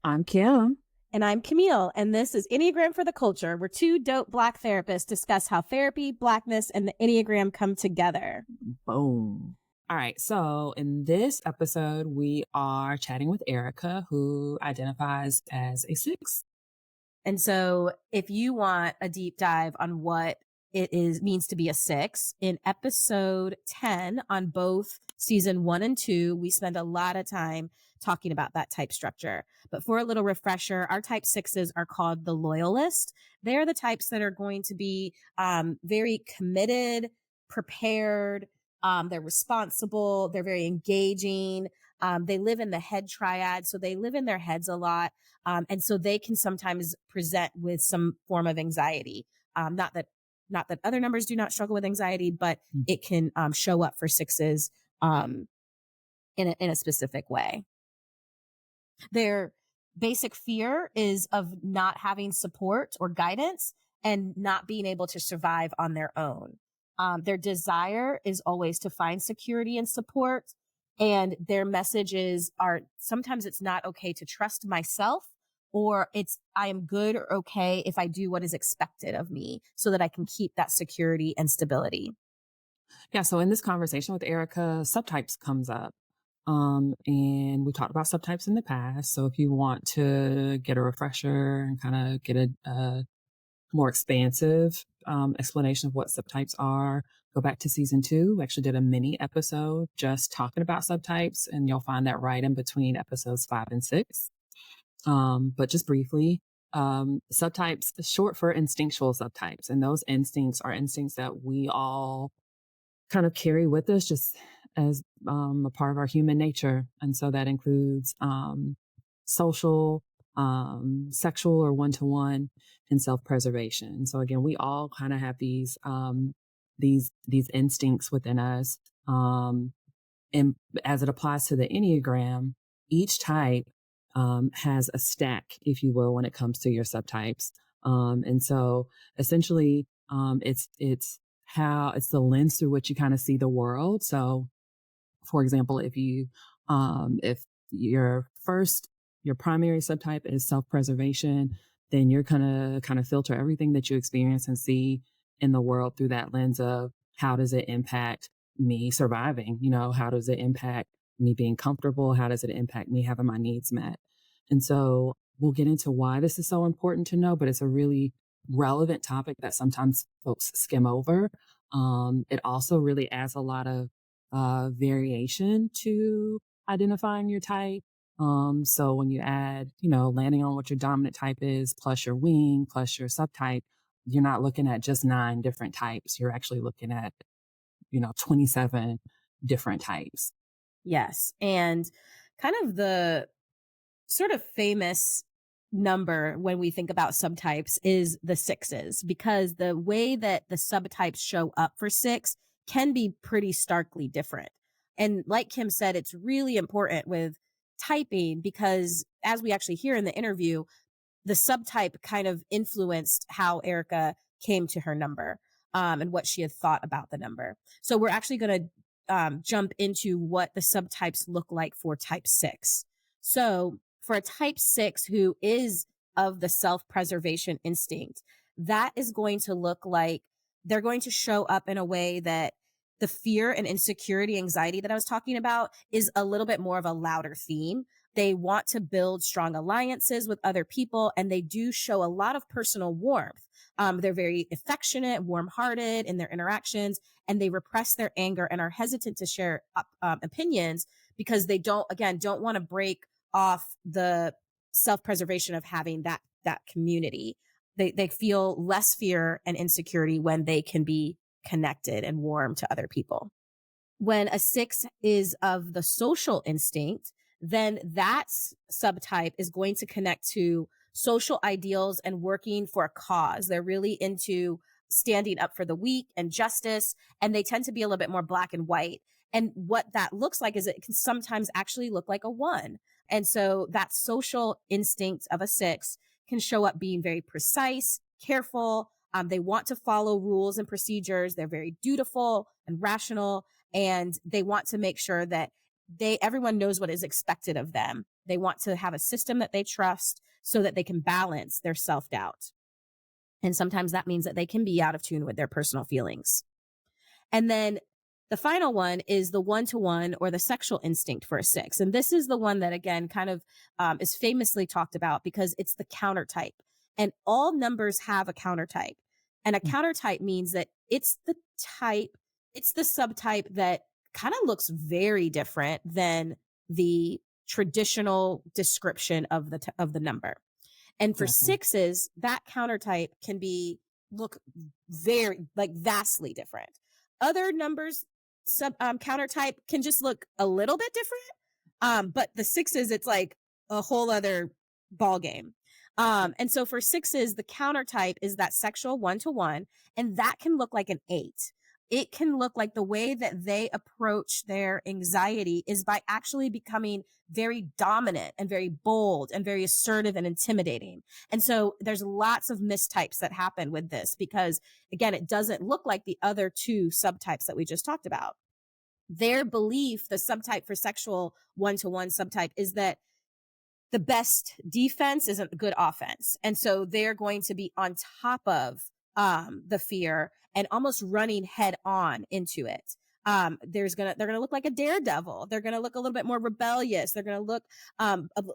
I'm Kim. And I'm Camille, and this is Enneagram for the Culture, where two dope Black therapists discuss how therapy, Blackness, and the Enneagram come together. Boom. All right. So in this episode, we are chatting with Erica, who identifies as a 6. And so if you want a deep dive on what means to be a 6, in episode 10 on both season 1 and 2, we spend a lot of time talking about that type structure. But for a little refresher, our type 6s are called the loyalist. They're the types that are going to be very committed, prepared. They're responsible. They're very engaging. They live in the head triad. So they live in their heads a lot. And so they can sometimes present with some form of anxiety. Not that other numbers do not struggle with anxiety, but it can show up for 6s in a specific way. Their basic fear is of not having support or guidance and not being able to survive on their own. Their desire is always to find security and support. And their messages are sometimes it's not okay to trust myself, or it's I am good or okay if I do what is expected of me so that I can keep that security and stability. Yeah. So in this conversation with Erica, subtypes comes up. And we talked about subtypes in the past. So if you want to get a refresher and kind of get a more expansive explanation of what subtypes are, go back to season 2. We actually did a mini episode just talking about subtypes, and you'll find that right in between episodes 5 and 6. But just briefly, subtypes is short for instinctual subtypes. And those instincts are instincts that we all kind of carry with us just as a part of our human nature. And so that includes social, sexual or one-to-one, and self-preservation. So again, we all kind of have these instincts within us. And as it applies to the Enneagram, each type has a stack, if you will, when it comes to your subtypes. And so essentially, it's the lens through which you kind of see the world. So for example, if your primary subtype is self-preservation, then you're gonna kind of filter everything that you experience and see in the world through that lens of how does it impact me surviving? How does it impact me being comfortable? How does it impact me having my needs met? And so we'll get into why this is so important to know, but it's a really relevant topic that sometimes folks skim over. It also really adds a lot of variation to identifying your type. So when you add, landing on what your dominant type is, plus your wing, plus your subtype, you're not looking at just 9 different types. You're actually looking at, 27 different types. Yes. And kind of the sort of famous number when we think about subtypes is the 6s, because the way that the subtypes show up for 6 can be pretty starkly different. And like Kim said, it's really important with typing because as we actually hear in the interview, the subtype kind of influenced how Erica came to her number and what she had thought about the number. So we're actually going to jump into what the subtypes look like for type 6. So for a type 6 who is of the self-preservation instinct, that is going to look like they're going to show up in a way that the fear and insecurity, anxiety that I was talking about is a little bit more of a louder theme. They want to build strong alliances with other people, and they do show a lot of personal warmth. They're very affectionate, warm-hearted in their interactions, and they repress their anger and are hesitant to share opinions because they don't want to break off the self-preservation of having that community. They feel less fear and insecurity when they can be connected and warm to other people. When a 6 is of the social instinct, then that subtype is going to connect to social ideals and working for a cause. They're really into standing up for the weak and justice, and they tend to be a little bit more black and white. And what that looks like is it can sometimes actually look like a 1. And so that social instinct of a 6 can show up being very precise, careful. They want to follow rules and procedures. They're very dutiful and rational, and they want to make sure that everyone knows what is expected of them. They want to have a system that they trust so that they can balance their self-doubt. And sometimes that means that they can be out of tune with their personal feelings. And then the final one is the one-to-one or the sexual instinct for a 6. And this is the one that, again, kind of is famously talked about because it's the counter type. And all numbers have a counter type. And a counter type means that it's the subtype that kind of looks very different than the traditional description of the number. And for Exactly. 6s, that counter type can look very, like, vastly different. Other numbers counter type can just look a little bit different. But the 6s, it's like a whole other ball game. And so for 6s, the counter type is that sexual one-to-one, and that can look like an 8. It can look like the way that they approach their anxiety is by actually becoming very dominant and very bold and very assertive and intimidating. And so there's lots of mistypes that happen with this because, again, it doesn't look like the other 2 subtypes that we just talked about. Their belief, the subtype for sexual one-to-one subtype, is that the best defense isn't good offense. And so they're going to be on top of the fear and almost running head on into it. They're going to look like a daredevil. They're going to look a little bit more rebellious. They're going to look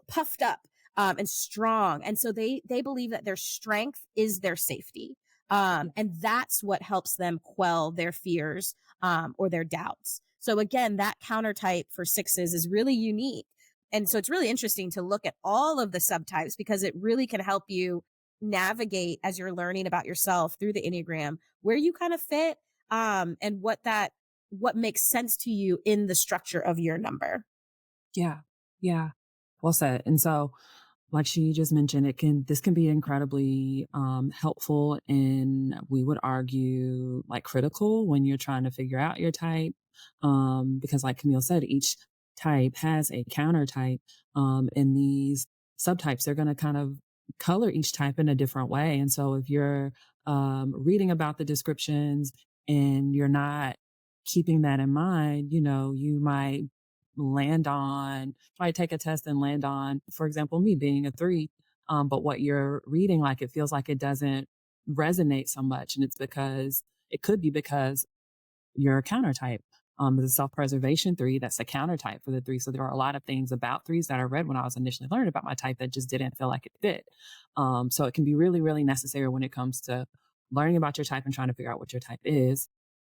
puffed up and strong. And so they believe that their strength is their safety. And that's what helps them quell their fears or their doubts. So again, that counter type for 6s is really unique. And so it's really interesting to look at all of the subtypes because it really can help you navigate as you're learning about yourself through the Enneagram, where you kind of fit, and what makes sense to you in the structure of your number. Yeah. Yeah. Well said. And so, like she just mentioned, this can be incredibly helpful, and we would argue like critical when you're trying to figure out your type, because like Camille said, each type has a counter type, and these subtypes, they're going to kind of color each type in a different way. And so if you're reading about the descriptions and you're not keeping that in mind, you might take a test and land on, for example, me being a 3. But what you're reading, like, it feels like it doesn't resonate so much. And it could be because you're a counter type. The self-preservation 3, that's the counter type for the 3. So there are a lot of things about 3s that I read when I was initially learning about my type that just didn't feel like it fit. So it can be really, really necessary when it comes to learning about your type and trying to figure out what your type is.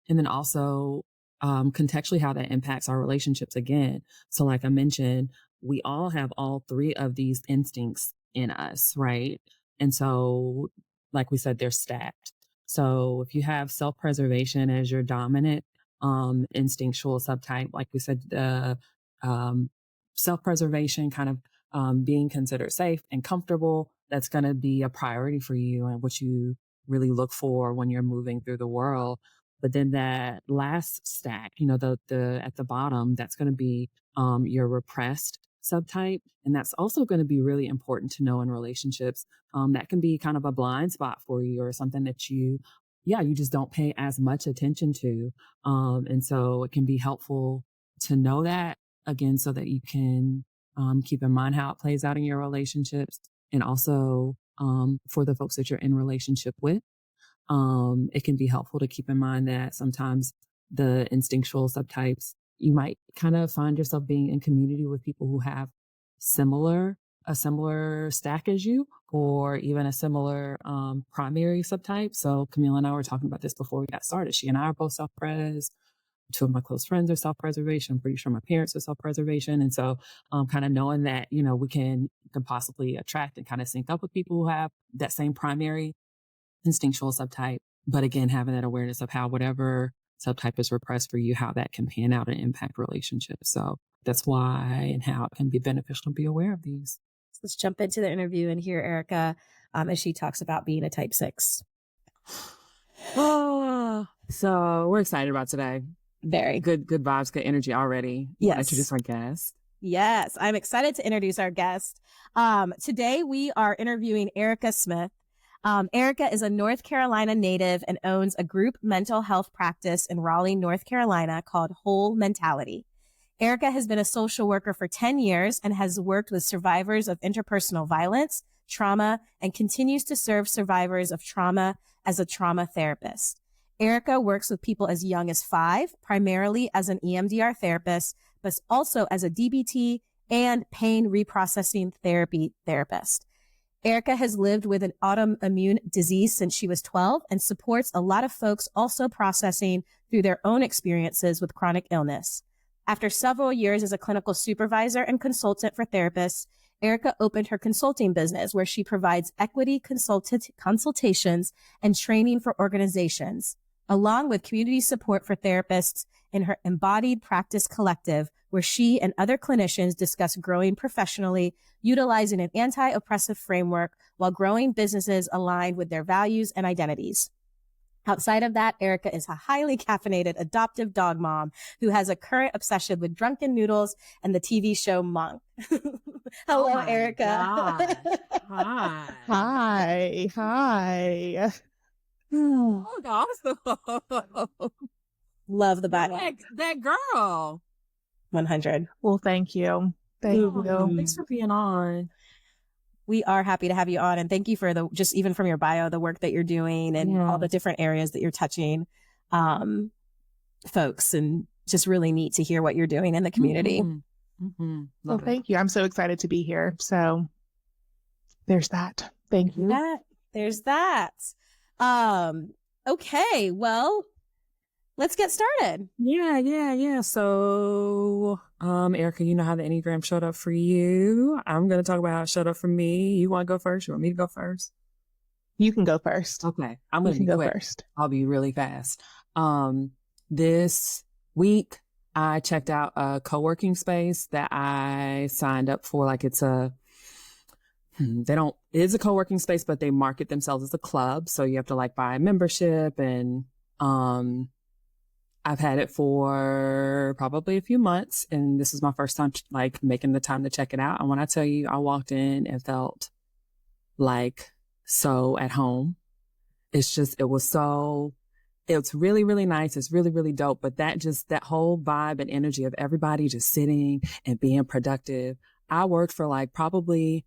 And then also contextually how that impacts our relationships again. So like I mentioned, we all have all 3 of these instincts in us, right? And so, like we said, they're stacked. So if you have self-preservation as your dominant instinctual subtype, like we said, the um, self-preservation kind of being considered safe and comfortable, that's going to be a priority for you and what you really look for when you're moving through the world. But then that last stack, the at the bottom, that's going to be your repressed subtype. And that's also going to be really important to know in relationships. That can be kind of a blind spot for you or something that you just don't pay as much attention to. And so it can be helpful to know that again, so that you can keep in mind how it plays out in your relationships. And also for the folks that you're in relationship with, it can be helpful to keep in mind that sometimes the instinctual subtypes, you might kind of find yourself being in community with people who have a similar stack as you, or even a similar primary subtype. So Camille and I were talking about this before we got started. She and I are both self-pres. 2 of my close friends are self-preservation. I'm pretty sure my parents are self-preservation. And so kind of knowing that, we can possibly attract and kind of sync up with people who have that same primary instinctual subtype. But again, having that awareness of how whatever subtype is repressed for you, how that can pan out and impact relationships. So that's why and how it can be beneficial to be aware of these. Let's jump into the interview and hear Erica as she talks about being a type 6. Oh, so we're excited about today. Very good vibes, good energy already. Yes. Introduce our guest. Yes, I'm excited to introduce our guest. Today we are interviewing Erica Smith. Erica is a North Carolina native and owns a group mental health practice in Raleigh, North Carolina called Whole Mentality. Erica has been a social worker for 10 years and has worked with survivors of interpersonal violence, trauma, and continues to serve survivors of trauma as a trauma therapist. Erica works with people as young as 5, primarily as an EMDR therapist, but also as a DBT and pain reprocessing therapy therapist. Erica has lived with an autoimmune disease since she was 12 and supports a lot of folks also processing through their own experiences with chronic illness. After several years as a clinical supervisor and consultant for therapists, Erica opened her consulting business where she provides equity consultations and training for organizations, along with community support for therapists in her Embodied Practice Collective, where she and other clinicians discuss growing professionally, utilizing an anti-oppressive framework while growing businesses aligned with their values and identities. Outside of that, Erica is a highly caffeinated adoptive dog mom who has a current obsession with drunken noodles and the TV show Monk. Hello, Oh Erica. gosh. Hi. Hi. Hi. Oh, awesome. Love the body. That girl. 100. Well, thank you. Thank you. Thanks for being on. We are happy to have you on. And thank you for just even from your bio, the work that you're doing and all the different areas that you're touching folks. And just really neat to hear what you're doing in the community. Mm-hmm. Mm-hmm. Well, thank you. I'm so excited to be here. So there's that. Thank you. There's that. Okay. Well, let's get started. Yeah. So, Erica, you know how the Enneagram showed up for you. I'm going to talk about how it showed up for me. You want to go first? You want me to go first? You can go first. Okay. I'm going to go quick. first. I'll be really fast. This week I checked out a co-working space that I signed up for. Like it's it is a co-working space, but they market themselves as a club. So you have to like buy a membership and, I've had it for probably a few months, and this is my first time like making the time to check it out. And when I tell you, I walked in and felt like so at home. It's really, really nice. It's really, really dope. But that whole vibe and energy of everybody just sitting and being productive. I worked for like probably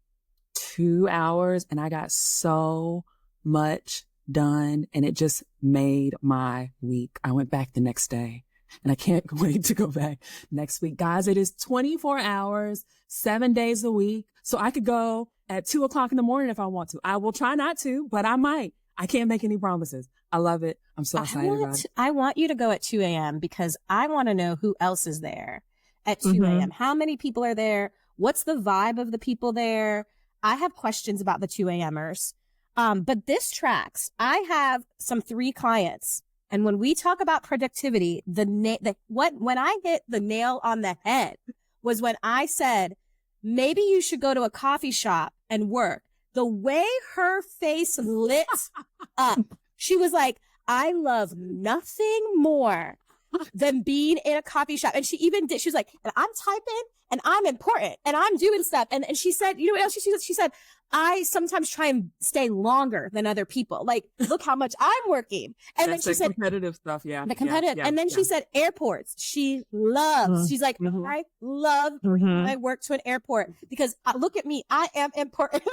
2 hours and I got so much done, and it just made my week. I went back the next day and I can't wait to go back next week. Guys, it is 24 hours, 7 days a week. So I could go at 2:00 in the morning if I want to. I will try not to, but I might. I can't make any promises. I love it. I'm so excited about it. I want you to go at 2 a.m. because I want to know who else is there at 2 a.m. How many people are there? What's the vibe of the people there? I have questions about the 2 a.m.ers. But this tracks. I have some 3 clients. And when we talk about productivity, when I hit the nail on the head was when I said, maybe you should go to a coffee shop and work. The way her face lit up, she was like, I love nothing more than being in a coffee shop. And she even did, she was like, and I'm typing and I'm important and I'm doing stuff. And she said, you know what else she said? She said, I sometimes try and stay longer than other people. Like, look how much I'm working. And then she said, competitive stuff. Yeah. The competitive. Yeah, and then she said airports. She loves, she's like, I love bringing my work to an airport because look at me. I am important.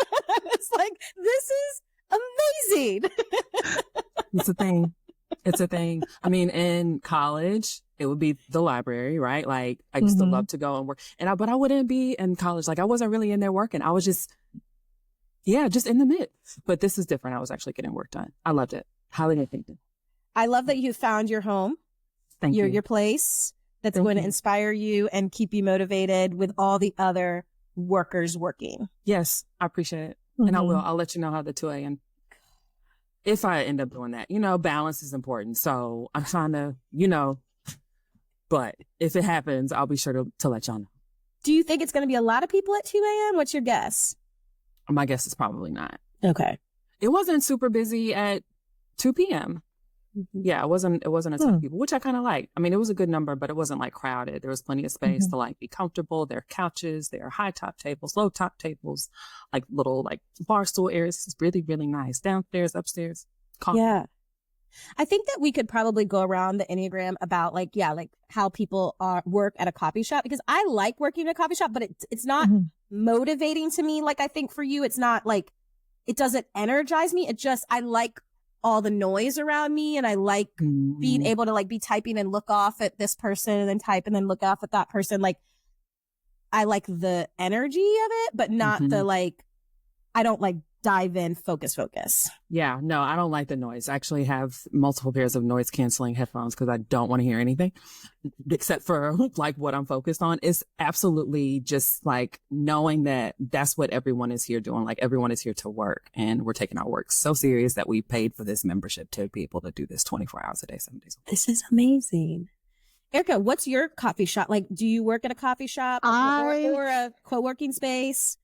It's like, this is amazing. It's a thing. It's a thing. I mean, in college, it would be the library, right? Like I used to love to go and work but I wouldn't be in college. Like I wasn't really in there working. I was just in the mid, but this is different. I was actually getting work done. I loved it. Highly recommended. I love that you found your home. Thank you. Your place that's going to inspire you and keep you motivated with all the other workers working. Yes, I appreciate it. And I will. I'll let you know how the 2 a.m. if I end up doing that. Balance is important. So I'm trying to, but if it happens, I'll be sure to let y'all know. Do you think it's going to be a lot of people at 2 a.m.? What's your guess? My guess is probably not. Okay. It wasn't super busy at 2 p.m. Yeah, it wasn't a ton of people, which I kind of like. I mean, it was a good number, but it wasn't like crowded. There was plenty of space to like be comfortable. There are couches, there are high top tables, low top tables, like little like bar stool areas. It's really, really nice. Downstairs, upstairs. Coffee. Yeah. I think that we could probably go around the Enneagram about like how people work at a coffee shop, because I like working at a coffee shop, but it's not motivating to me. Like I think for you, it's not like, it doesn't energize me. I like all the noise around me, and I like being able to like be typing and look off at this person and then type and then look off at that person. Like I like the energy of it, but not the like, I don't like dive in, focus. Yeah, no, I don't like the noise. I actually have multiple pairs of noise canceling headphones because I don't want to hear anything except for like what I'm focused on. It's absolutely just like knowing that that's what everyone is here doing. Like everyone is here to work, and we're taking our work so serious that we paid for this membership to be able to do this 24 hours a day, 7 days a week. This is amazing. Erica, what's your coffee shop? Like, do you work at a coffee shop or a co-working space?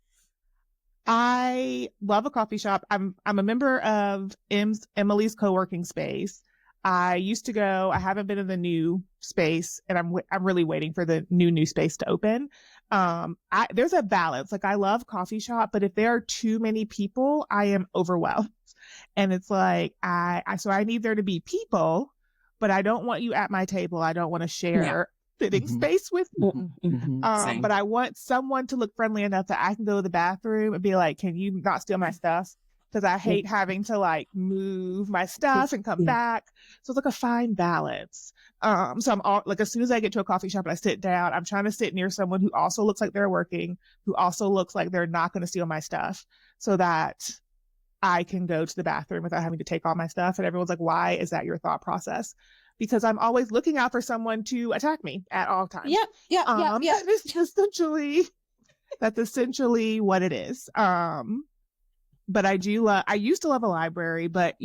I love a coffee shop. I'm a member of Emily's co-working space. I used to go. I haven't been in the new space, and I'm really waiting for the new space to open. There's a balance. Like I love coffee shop, but if there are too many people, I am overwhelmed. And it's like so I need there to be people, but I don't want you at my table. I don't want to share sitting space with me. But I want someone to look friendly enough that I can go to the bathroom and be like, can you not steal my stuff? Because I hate having to like move my stuff and come back. So it's like a fine balance. So I'm all like, as soon as I get to a coffee shop and I sit down, I'm trying to sit near someone who also looks like they're working, who also looks like they're not going to steal my stuff, so that I can go to the bathroom without having to take all my stuff. And everyone's like, why is that your thought process? Because I'm always looking out for someone to attack me at all times. Yeah. That's essentially what it is. But I used to love a library, but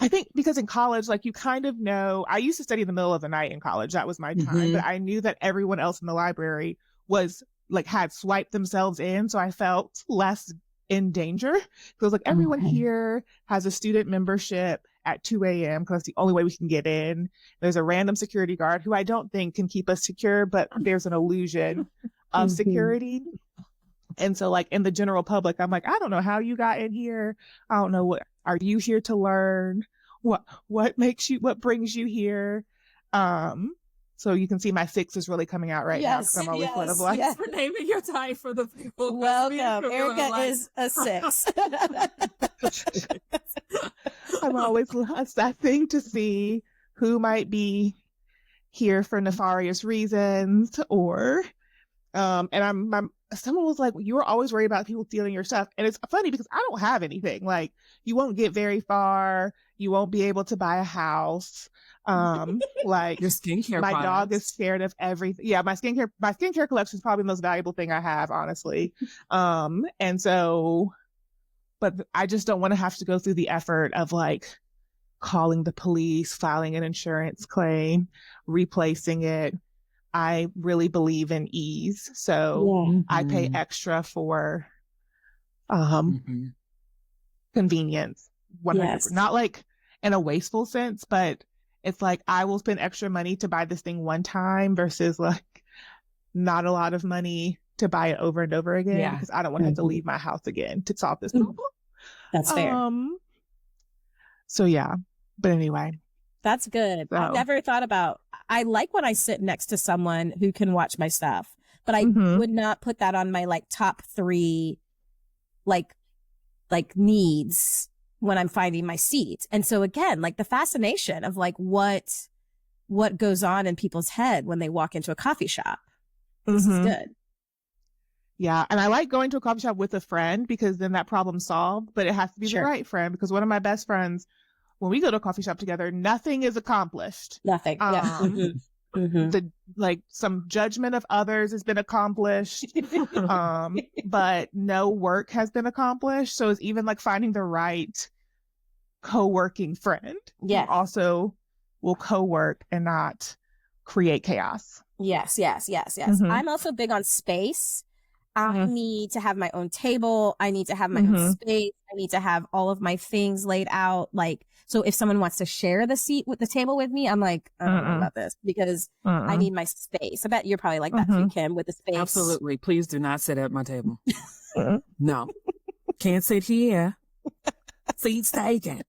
I think because in college, like you kind of know, I used to study in the middle of the night in college. That was my time, but I knew that everyone else in the library was like, had swiped themselves in. So I felt less in danger. So it was like, everyone here has a student membership at 2 a.m. because that's the only way we can get in. There's a random security guard who I don't think can keep us secure, but there's an illusion of security. And so like in the general public, I'm like, I don't know how you got in here. I don't know what, are you here to learn? What brings you here? So you can see my 6 is really coming out right now, because I'm always one of like, for naming your type for the people. Welcome. Erica is a 6. I'm always assessing to see who might be here for nefarious reasons, or and someone was like, you were always worried about people stealing your stuff. And it's funny because I don't have anything. Like, you won't get very far. You won't be able to buy a house. Like your skincare my products. dog is scared of everything. Yeah, my skincare collection is probably the most valuable thing I have, honestly. And so, but I just don't want to have to go through the effort of like calling the police, filing an insurance claim, replacing it. I really believe in ease. So I pay extra for convenience. 100%. Not like in a wasteful sense, but it's like I will spend extra money to buy this thing one time versus like not a lot of money to buy it over and over again, because I don't want to have to leave my house again to solve this problem. That's fair. So yeah, but anyway. That's good. I've never thought about, I like when I sit next to someone who can watch my stuff, but I would not put that on my like top 3 like needs when I'm finding my seat. And so again, like the fascination of like what goes on in people's head when they walk into a coffee shop. This is good. Yeah. And I like going to a coffee shop with a friend, because then that problem's solved, but it has to be the right friend, because one of my best friends, when we go to a coffee shop together, nothing is accomplished. Nothing. Like some judgment of others has been accomplished, but no work has been accomplished. So it's even like finding the right co-working friend who also will co-work and not create chaos. Yes. I'm also big on space. I need to have my own table. I need to have my own space. I need to have all of my things laid out. Like, so if someone wants to share the seat with the table with me, I'm like, I don't know about this, because I need my space. I bet you're probably like that too, Kim, with the space. Absolutely. Please do not sit at my table. No. Can't sit here. Seats taken.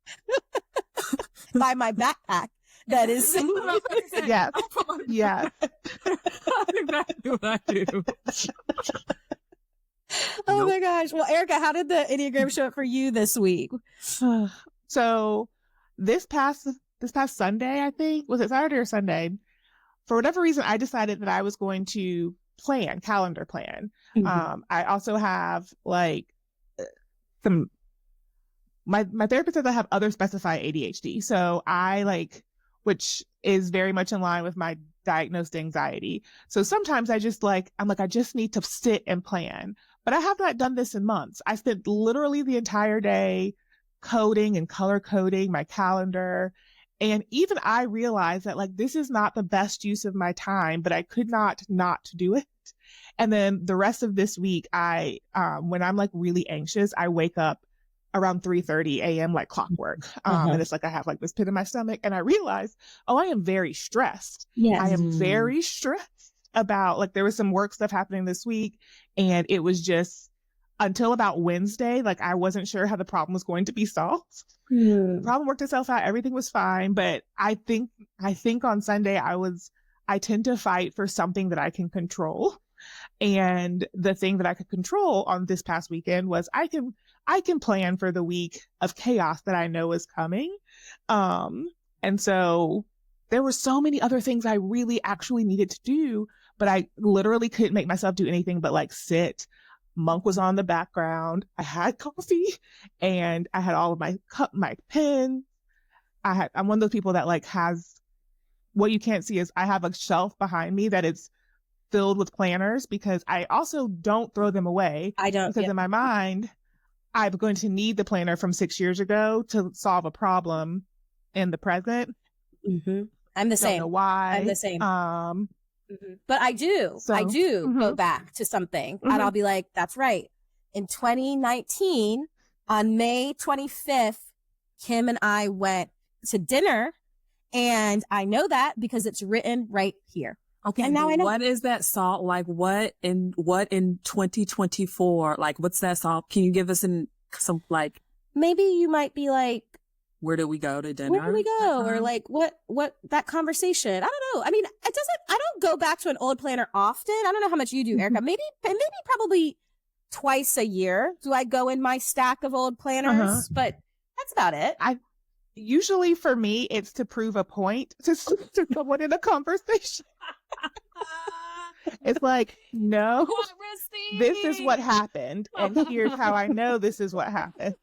by my backpack. That is. Yes. Yes. That's exactly what I do. Oh my gosh. Well, Erica, how did the Enneagram show up for you this week? So this past Sunday, I think, was it Saturday or Sunday? For whatever reason, I decided that I was going to calendar plan. Mm-hmm. I also have like my therapist says I have other specified ADHD. So which is very much in line with my diagnosed anxiety. So sometimes I just I just need to sit and plan, but I have not done this in months. I spent literally the entire day coding and color coding my calendar. And even I realized that this is not the best use of my time, but I could not do it. And then the rest of this week, when I'm really anxious, I wake up around 3:30 a.m. like clockwork. And it's I have this pit in my stomach, and I realize, I am very stressed. Yes. I am very stressed about there was some work stuff happening this week, and it was just until about Wednesday, I wasn't sure how the problem was going to be solved. The problem worked itself out. Everything was fine. But I think on Sunday, I tend to fight for something that I can control. And the thing that I could control on this past weekend was I can plan for the week of chaos that I know is coming. And so there were so many other things I really actually needed to do, but I literally couldn't make myself do anything but sit. Monk was on the background. I had coffee and I had all of my pens. I'm one of those people that has, what you can't see is I have a shelf behind me that is filled with planners, because I also don't throw them away. I don't. Because in my mind, I'm going to need the planner from 6 years ago to solve a problem in the present. Mm-hmm. I'm the same. Don't know why. I'm the same. But I do go back to something, and I'll be like, that's right. In 2019, on May 25th, Kim and I went to dinner, and I know that because it's written right here. Okay. And now I know. What is that salt? What in 2024? What's that salt? Can you give us some maybe you might be like, where do we go to dinner? Where do we go? Or what that conversation? I don't know. I mean, I don't go back to an old planner often. I don't know how much you do, Erica. Maybe probably twice a year do I go in my stack of old planners, but that's about it. Usually for me, it's to prove a point to someone in a conversation. It's no, this is what happened, and here's how I know this is what happened.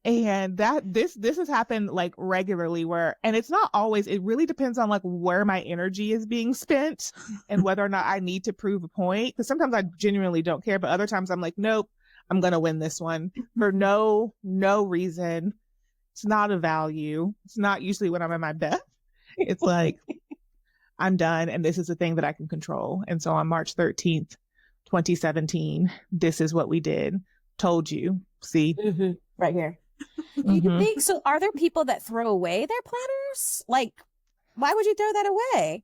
And this has happened regularly, and it's not always, it really depends on where my energy is being spent and whether or not I need to prove a point. Because sometimes I genuinely don't care, but other times I'm nope, I'm going to win this one for no reason. It's not a value. It's not usually when I'm at my best. It's I'm done, and this is the thing that I can control. And so on March 13th, 2017, this is what we did. Told you. See? Right here. Do you think so? Are there people that throw away their planners? Why would you throw that away?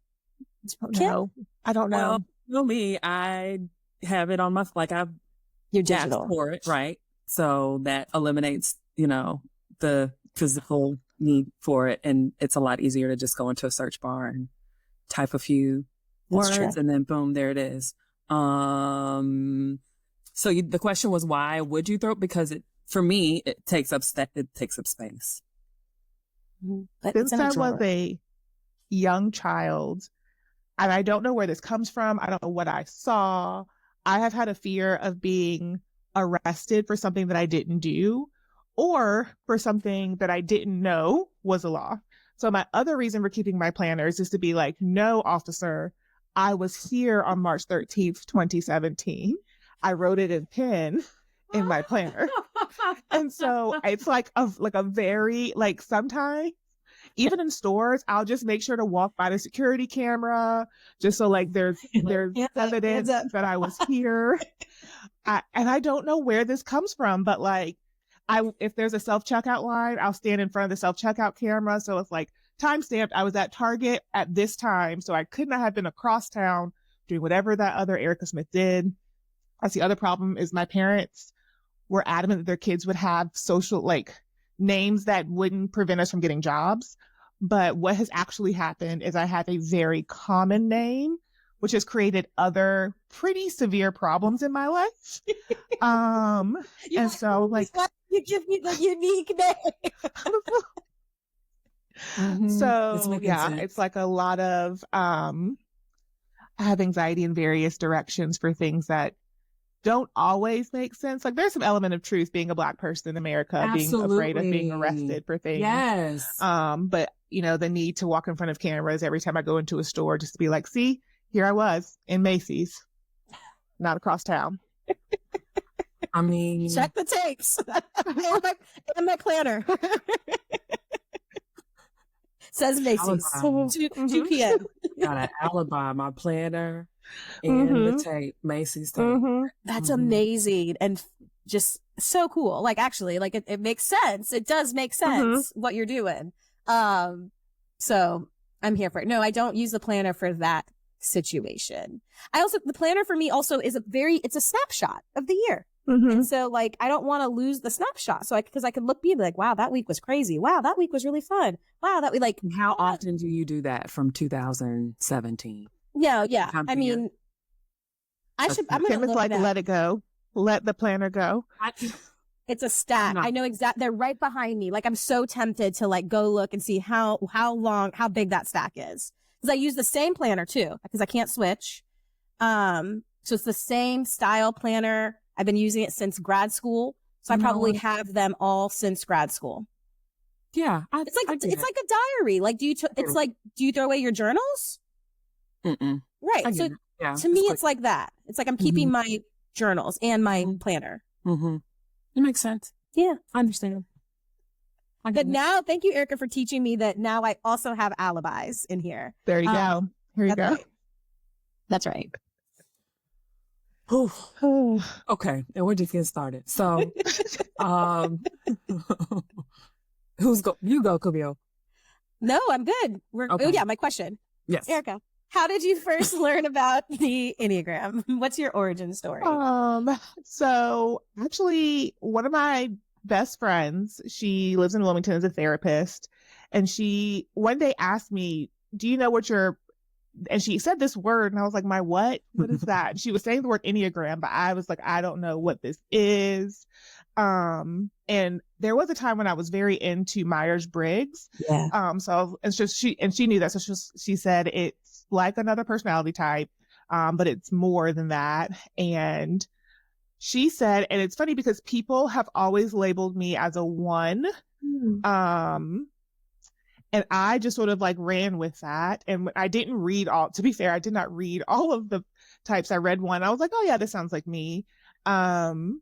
No, I don't know. Well, me, I have it on my, You're digital for it, right? So that eliminates, the physical need for it. And it's a lot easier to just go into a search bar and type a few words, and then boom, there it is. So the question was, why would you throw it? Because for me, it takes up space. But since I was a young child, and I don't know where this comes from, I don't know what I saw, I have had a fear of being arrested for something that I didn't do, or for something that I didn't know was a law. So my other reason for keeping my planners is to be no, officer, I was here on March 13th, 2017. I wrote it in pen in my planner. And so it's a very, sometimes even in stores, I'll just make sure to walk by the security camera just so there's evidence that I was here. And I don't know where this comes from, but if there's a self-checkout line, I'll stand in front of the self-checkout camera. So it's time-stamped. I was at Target at this time. So I could not have been across town doing whatever that other Erica Smith did. That's the other problem, is my parents were adamant that their kids would have social, names that wouldn't prevent us from getting jobs. But what has actually happened is I have a very common name, which has created other pretty severe problems in my life. And so like, you give me the unique name. So yeah, it's like a lot of, I have anxiety in various directions for things that don't always make sense. Like there's some element of truth being a Black person in America, being afraid of being arrested for things. Yes. But you know, the need to walk in front of cameras every time I go into a store just to be like, see, here I was in Macy's, not across town. I mean, check the tapes and my planner. Says Macy's. 2 p.m. Got an alibi, my planner and the tape, Macy's tape. That's amazing and just so cool. Like actually, like it makes sense. It does make sense what you're doing. So I'm here for it. No, I don't use the planner for that situation. The planner for me also is it's a snapshot of the year. And so like, I don't want to lose the snapshot. So because I could be like, wow, that week was crazy. Wow, that week was really fun. Wow, that week, like. How often do you do that from 2017? Yeah. I mean, I'm going to like, let it go. Let the planner go. It's a stack. I know exactly. They're right behind me. Like I'm so tempted to like go look and see how big that stack is. Because I use the same planner too, because I can't switch. So it's the same style planner. I've been using it since grad school. So I probably have them all since grad school. Yeah. It's like a diary. Like, do you throw away your journals? Right. So to me, it's like that. It's like I'm keeping my journals and my planner. It makes sense. Yeah. I understand. But now, thank you, Erica, for teaching me that now I also have alibis in here. There you go. Here you go. Right. That's right. Okay, and we're just getting started. So, you go, Camille. No, I'm good. Oh yeah, my question. Yes. Erica, how did you first learn about the Enneagram? What's your origin story? So actually one of my best friends, she lives in Wilmington as a therapist, and she one day asked me, do you know what and she said this word, and I was like, my what? What is that? And she was saying the word Enneagram, but I was like, I don't know what this is. And there was a time when I was very into Myers-Briggs. Yeah. She knew that. So she said it's like another personality type, but it's more than that. And she said, and it's funny because people have always labeled me as a 1. And I just sort of like ran with that. And I didn't read to be fair, I did not read all of the types. I read one. I was like, oh yeah, this sounds like me. And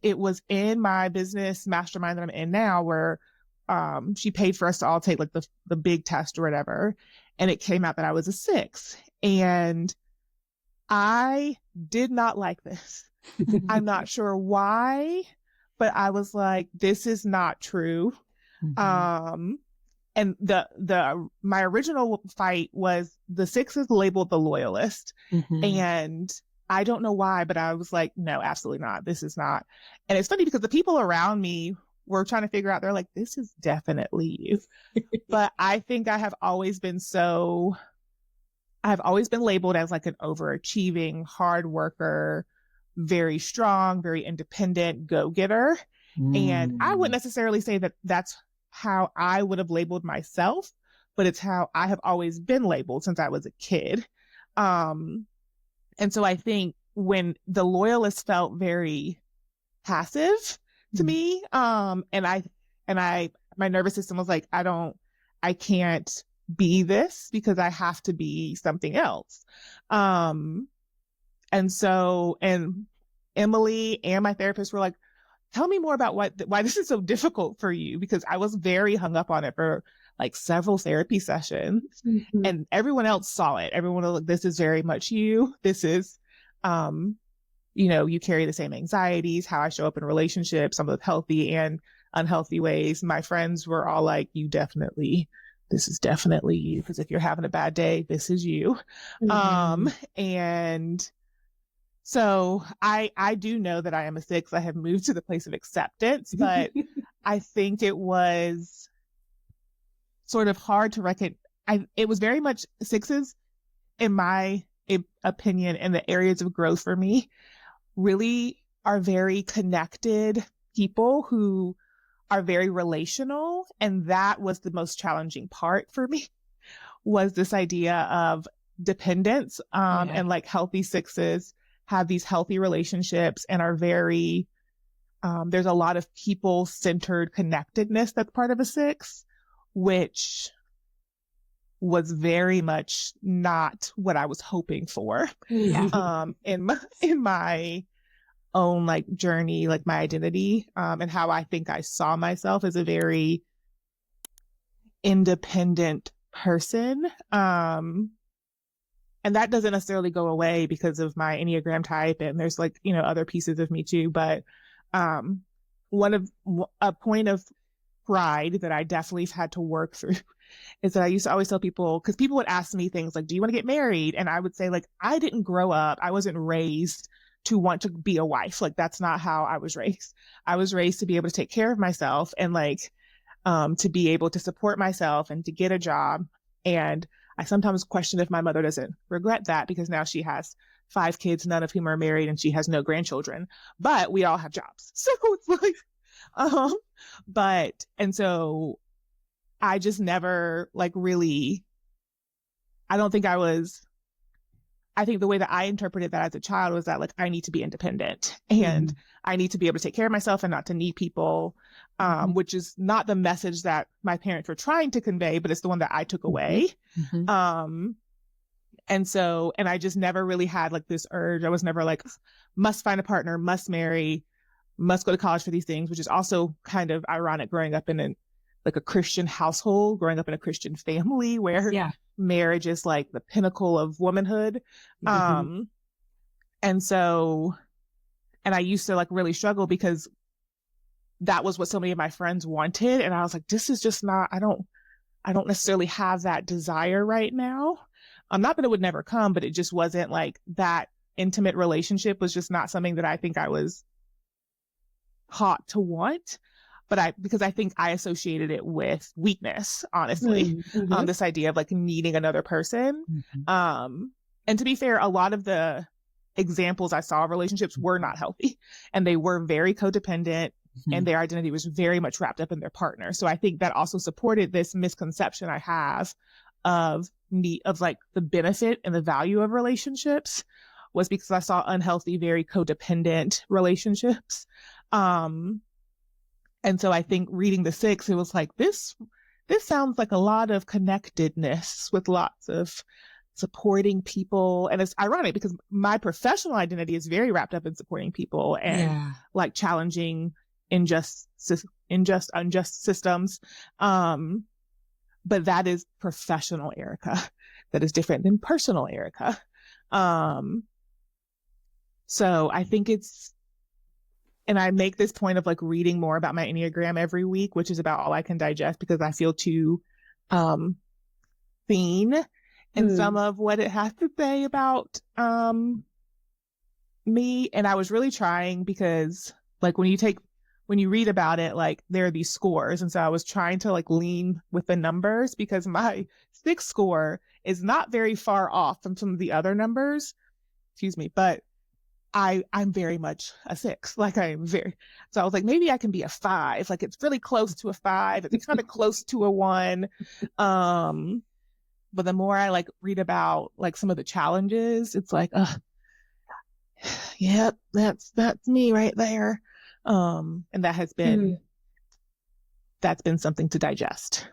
it was in my business mastermind that I'm in now where, she paid for us to all take like the big test or whatever. And it came out that I was a 6, and I did not like this. I'm not sure why, but I was like, this is not true. And my original fight was the 6 is labeled the loyalist. And I don't know why, but I was like, no, absolutely not. This is not. And it's funny because the people around me were trying to figure out, they're like, this is definitely you. But I think I've always been labeled as like an overachieving, hard worker, very strong, very independent, go-getter. And I wouldn't necessarily say that that's how I would have labeled myself, but it's how I have always been labeled since I was a kid. And so I think when the loyalist felt very passive to me, my nervous system was like, I can't be this because I have to be something else. And Emily and my therapist were like, tell me more about why this is so difficult for you, because I was very hung up on it for like several therapy sessions, and everyone else saw it. Everyone was like, this is very much you. This is, you carry the same anxieties, how I show up in relationships, some of the healthy and unhealthy ways. My friends were all like, this is definitely you. Because if you're having a bad day, this is you. And so I do know that I am a 6. I have moved to the place of acceptance, but I think it was sort of hard to reckon. It was very much sixes, in my opinion, and the areas of growth for me really are very connected people who are very relational. And that was the most challenging part for me, was this idea of dependence. And like healthy sixes have these healthy relationships and are very, there's a lot of people-centered connectedness that's part of a six, which was very much not what I was hoping for. In my own like journey, like my identity, and how I think I saw myself as a very independent person. And that doesn't necessarily go away because of my Enneagram type. And there's like, you know, other pieces of me too. But a point of pride that I definitely had to work through is that I used to always tell people, because people would ask me things like, do you want to get married? And I would say, like, I didn't grow up, I wasn't raised to want to be a wife. Like, that's not how I was raised. I was raised to be able to take care of myself and like, to be able to support myself and to get a job. And I sometimes question if my mother doesn't regret that, because now she has 5 kids, none of whom are married, and she has no grandchildren, but we all have jobs. So it's like, and so I just never like really, I think the way that I interpreted that as a child was that like, I need to be independent and I need to be able to take care of myself and not to need people, which is not the message that my parents were trying to convey, but it's the one that I took away. And I just never really had like this urge. I was never like, must find a partner, must marry, must go to college for these things, which is also kind of ironic growing up in a Christian household, growing up in a Christian family where marriage is like the pinnacle of womanhood. And I used to like really struggle because that was what so many of my friends wanted. And I was like, this is just not, I don't necessarily have that desire right now. Not that it would never come, but it just wasn't like that intimate relationship was just not something that I think I was taught to want. But because I think I associated it with weakness, honestly, this idea of like needing another person. And to be fair, a lot of the examples I saw of relationships were not healthy, and they were very codependent, and their identity was very much wrapped up in their partner. So I think that also supported this misconception I have of like the benefit and the value of relationships, was because I saw unhealthy, very codependent relationships. And so I think reading the 6, it was like, this sounds like a lot of connectedness with lots of supporting people. And it's ironic because my professional identity is very wrapped up in supporting people and like challenging unjust systems. But that is professional Erica. That is different than personal Erica. So I think and I make this point of like reading more about my Enneagram every week, which is about all I can digest because I feel too seen in some of what it has to say about me. And I was really trying because like when you read about it, like there are these scores. And so I was trying to like lean with the numbers because my 6 score is not very far off from some of the other numbers. But I'm very much a 6. Like so I was like, maybe I can be a 5. Like it's really close to a 5. It's kind of close to a 1. But the more I like read about like some of the challenges, it's like, yeah, that's me right there. And that's been something to digest.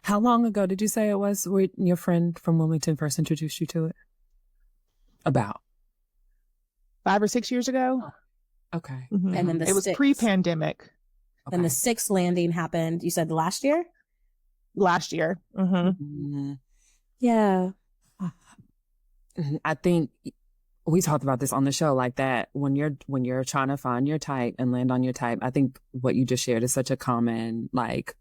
How long ago did you say it was when your friend from Wilmington first introduced you to it? About 5 or 6 years ago. Okay. And then it was pre-pandemic. Okay. And the 6th landing happened, you said last year? Last year. Yeah. I think we talked about this on the show, like that when you're trying to find your type and land on your type, I think what you just shared is such a common like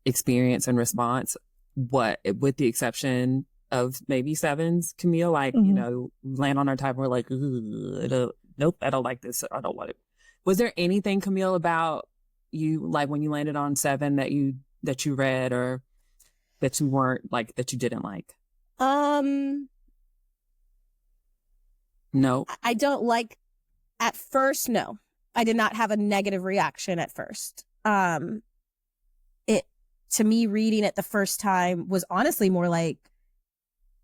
experience and response. With the exception of maybe 7s, Camille, like, you know, land on our type and we're like, nope, I don't like this. I don't want it. Was there anything, Camille, about you like when you landed on 7 that you read or that you weren't like, that you didn't like? No. I don't like at first. No, I did not have a negative reaction at first. It, to me, reading it the first time was honestly more like,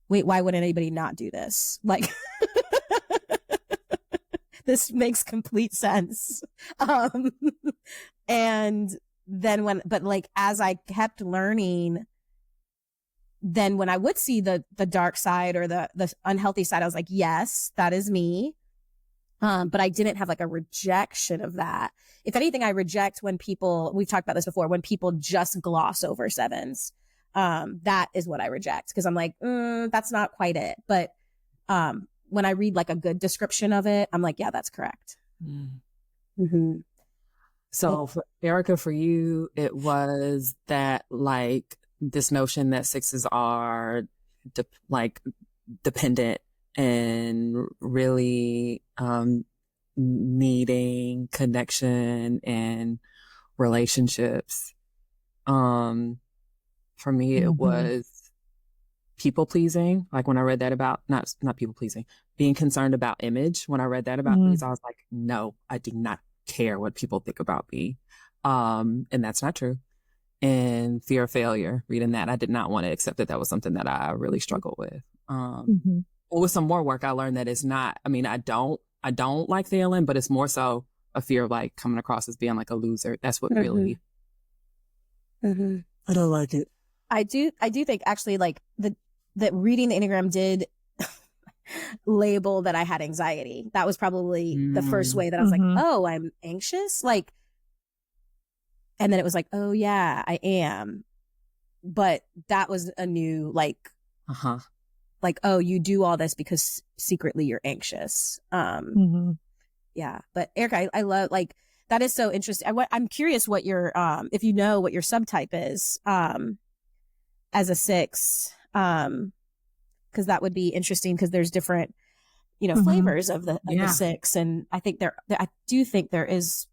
wait, why would anybody not do this? Like, this makes complete sense. And then but like, as I kept learning, then when I would see the dark side or the unhealthy side, I was like, yes, that is me. But I didn't have like a rejection of that. If anything, I reject when people, we've talked about this before, when people just gloss over 7s. That is what I reject, because I'm like, that's not quite it. But when I read like a good description of it, I'm like, yeah, that's correct. Mm-hmm. So for Erica, for you, it was that like this notion that 6s are dependent and really needing connection and relationships. For me, it was people pleasing. Like when I read that about, not people pleasing, being concerned about image. When I read that about these, I was like, no, I do not care what people think about me. And that's not true. And fear of failure, reading that, I did not want to accept that was something that I really struggled with. With some more work, I learned that it's not, I mean, I don't like failing, but it's more so a fear of like coming across as being like a loser. That's what really, I don't like it. I do think actually like that reading the Enneagram did label that I had anxiety. That was probably the first way that I was like, oh, I'm anxious. Like, and then it was like, oh yeah, I am. But that was a new like, like, oh, you do all this because secretly you're anxious. Yeah. But Erica, I love, like, that is so interesting. I'm curious what your, if you know what your subtype is, as a 6, because that would be interesting, because there's different, flavors of the 6. And I think I do think there's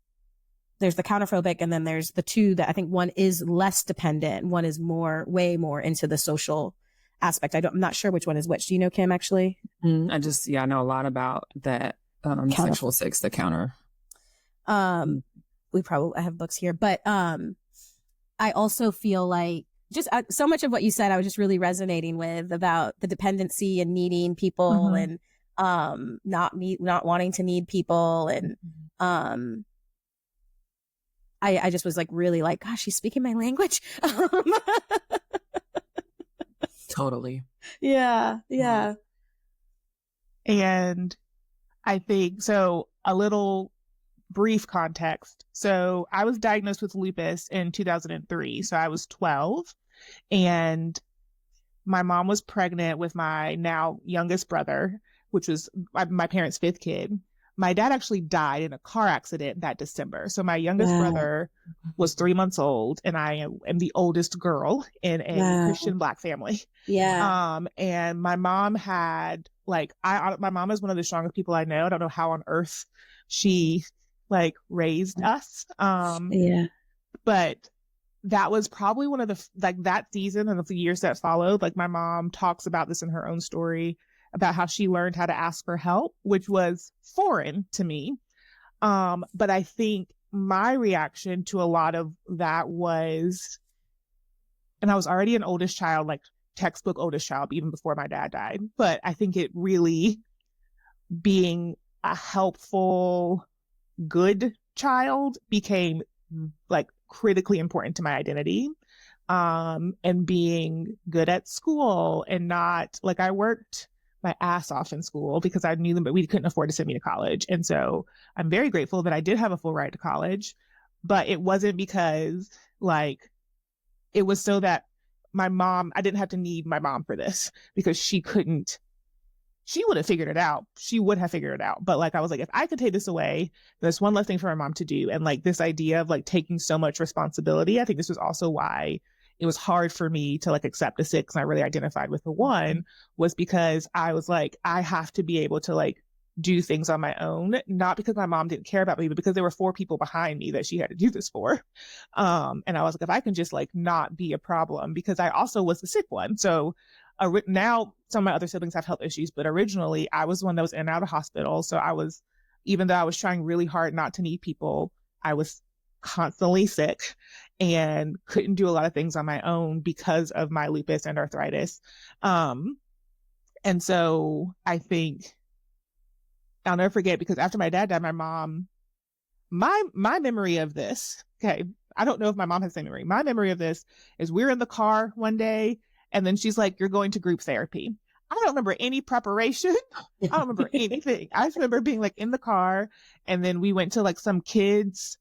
the counterphobic, and then there's the 2 that I think one is less dependent. One is way more into the social aspect. I'm not sure which one is which. Do you know, Kim, actually? I know a lot about that. Sexual 6, the counter. I have books here, but I also feel like just so much of what you said, I was just really resonating with, about the dependency and needing people, and not wanting to need people, and I just was like really like, gosh, she's speaking my language. Totally. Yeah. And I think, so a little brief context. So I was diagnosed with lupus in 2003. So I was 12, and my mom was pregnant with my now youngest brother, which was my parents' 5th kid. My dad actually died in a car accident that December. So my youngest brother was 3 months old, and I am the oldest girl in a Christian Black family. Yeah. And my mom had my mom is one of the strongest people I know. I don't know how on earth she raised us. But that was probably one of the, that season and the years that followed. Like, my mom talks about this in her own story, about how she learned how to ask for help, which was foreign to me. But I think my reaction to a lot of that was, and I was already an oldest child, like textbook oldest child, even before my dad died. But I think it really, being a helpful, good child became critically important to my identity. And being good at school, and not I worked my ass off in school because I knew them, but we couldn't afford to send me to college. And so I'm very grateful that I did have a full ride to college, but it wasn't because it was so that I didn't have to need my mom for this, because she would have figured it out. She would have figured it out. But I was like, if I could take this away, there's one less thing for my mom to do. And this idea of taking so much responsibility, I think this was also why it was hard for me to accept a 6. And I really identified with the 1, was because I was I have to be able to do things on my own, not because my mom didn't care about me, but because there were 4 people behind me that she had to do this for. And I was like, if I can just like not be a problem, because I also was the sick one. So now some of my other siblings have health issues, but originally I was the one that was in and out of hospital. So even though I was trying really hard not to need people, I was constantly sick and couldn't do a lot of things on my own because of my lupus and arthritis. And so I think I'll never forget, because after my dad died, my mom, my memory of this, okay, I don't know if my mom has the same memory. My memory of this is we're in the car one day and then she's like, you're going to group therapy. I don't remember any preparation. I don't remember anything. I just remember being like in the car, and then we went to like some kids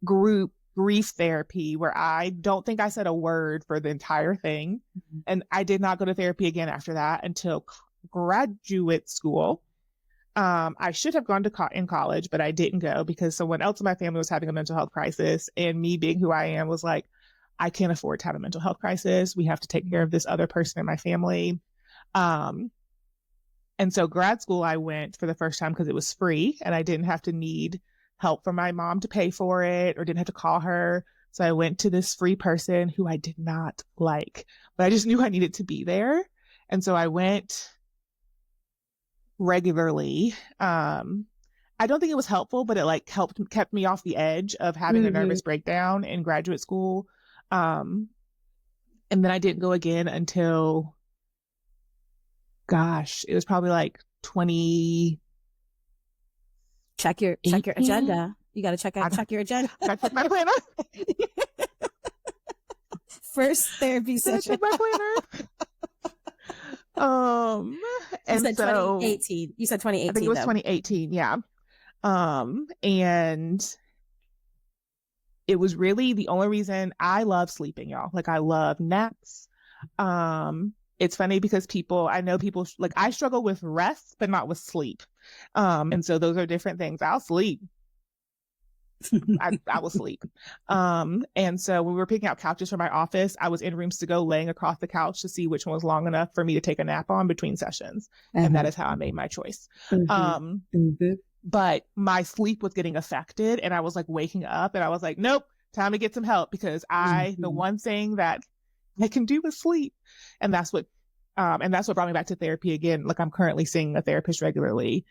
group grief therapy where I don't think I said a word for the entire thing. Mm-hmm. And I did not go to therapy again after that until graduate school. I should have gone to in college, but I didn't go because someone else in my family was having a mental health crisis. And me being who I am was like, I can't afford to have a mental health crisis. We have to take care of this other person in my family. And so grad school, I went for the first time because it was free and I didn't have to need help from my mom to pay for it or didn't have to call her. So I went to this free person who I did not like, but I just knew I needed to be there. And so I went regularly. I don't think it was helpful, but it like kept me off the edge of having a nervous breakdown in graduate school. And then I didn't go again until, gosh, it was probably like 20. Check your agenda. You got to check your agenda. Check my planner. First therapy session. Check my planner. You said 2018. You said 2018. I think it was 2018. Yeah. And it was really the only reason. I love sleeping, y'all. Like I love naps. It's funny because I know people like I struggle with rest, but not with sleep. And so those are different things. I'll sleep. I will sleep. And so when we were picking out couches for my office, I was in rooms to go laying across the couch to see which one was long enough for me to take a nap on between sessions. Mm-hmm. And that is how I made my choice. Mm-hmm. But my sleep was getting affected and I was like waking up and I was like, nope, time to get some help because the one thing that I can do is sleep. And that's what brought me back to therapy again. Like I'm currently seeing a therapist regularly.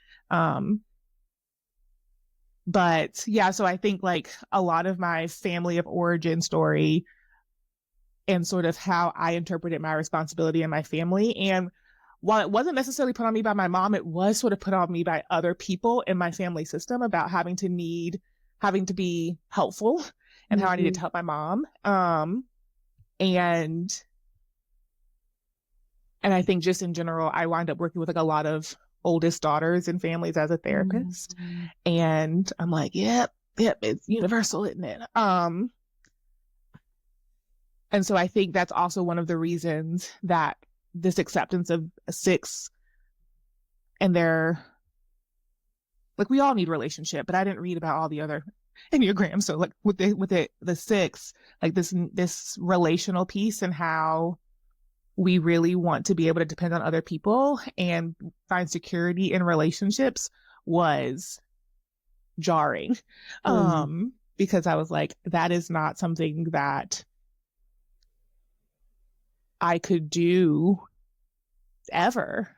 But yeah, so I think like a lot of my family of origin story and sort of how I interpreted my responsibility in my family. And while it wasn't necessarily put on me by my mom, it was sort of put on me by other people in my family system about having to be helpful and how I needed to help my mom. And I think just in general, I wound up working with like a lot of oldest daughters and families as a therapist. Mm-hmm. And I'm like, yep, it's universal, isn't it? And so I think that's also one of the reasons that this acceptance of a 6 and they're like, we all need relationship, but I didn't read about all the other Enneagrams. So like with the 6, like this relational piece and how we really want to be able to depend on other people and find security in relationships was jarring. Because I was like, that is not something that I could do ever,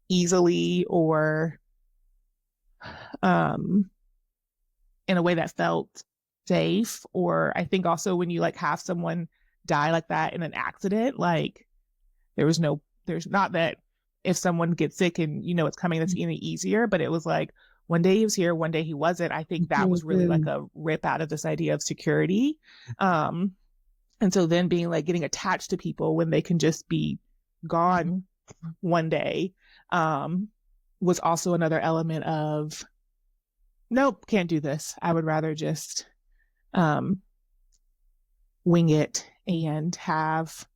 easily or, in a way that felt safe. Or I think also when you like have someone die like that in an accident, like there's not that if someone gets sick and it's coming, that's any easier, but it was like one day he was here, one day he wasn't. I think that was really like a rip out of this idea of security. And so then being like getting attached to people when they can just be gone one day, was also another element of, nope, can't do this. I would rather just, wing it and have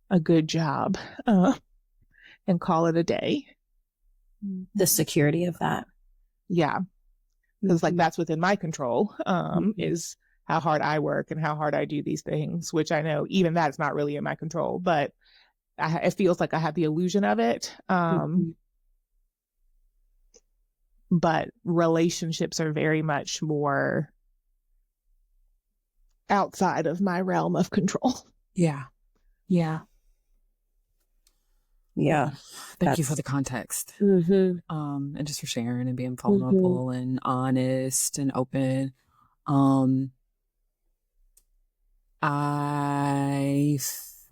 a good job, and call it a day. The security of that. Yeah. Because like that's within my control, is how hard I work and how hard I do these things, which I know even that's not really in my control, but it feels like I have the illusion of it. but relationships are very much more outside of my realm of control. Yeah. Yeah. Yeah. Thank you for the context. Mm-hmm. And just for sharing and being vulnerable and honest and open.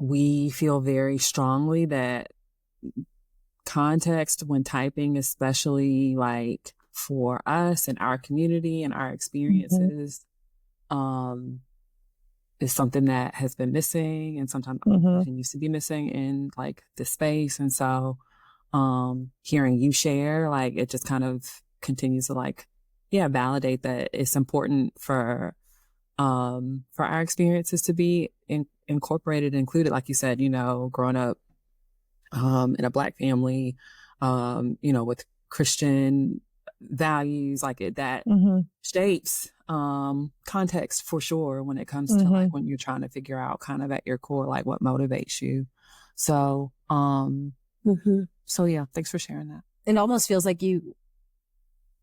We feel very strongly that context when typing, especially like for us and our community and our experiences, is something that has been missing and sometimes continues to be missing in like this space. And so, hearing you share, like it just kind of continues to like, validate that it's important for our experiences to be incorporated, included, like you said, growing up, in a Black family, with Christian values, like that shapes context for sure when it comes to like when you're trying to figure out kind of at your core like what motivates you. So so yeah, thanks for sharing that. It almost feels like you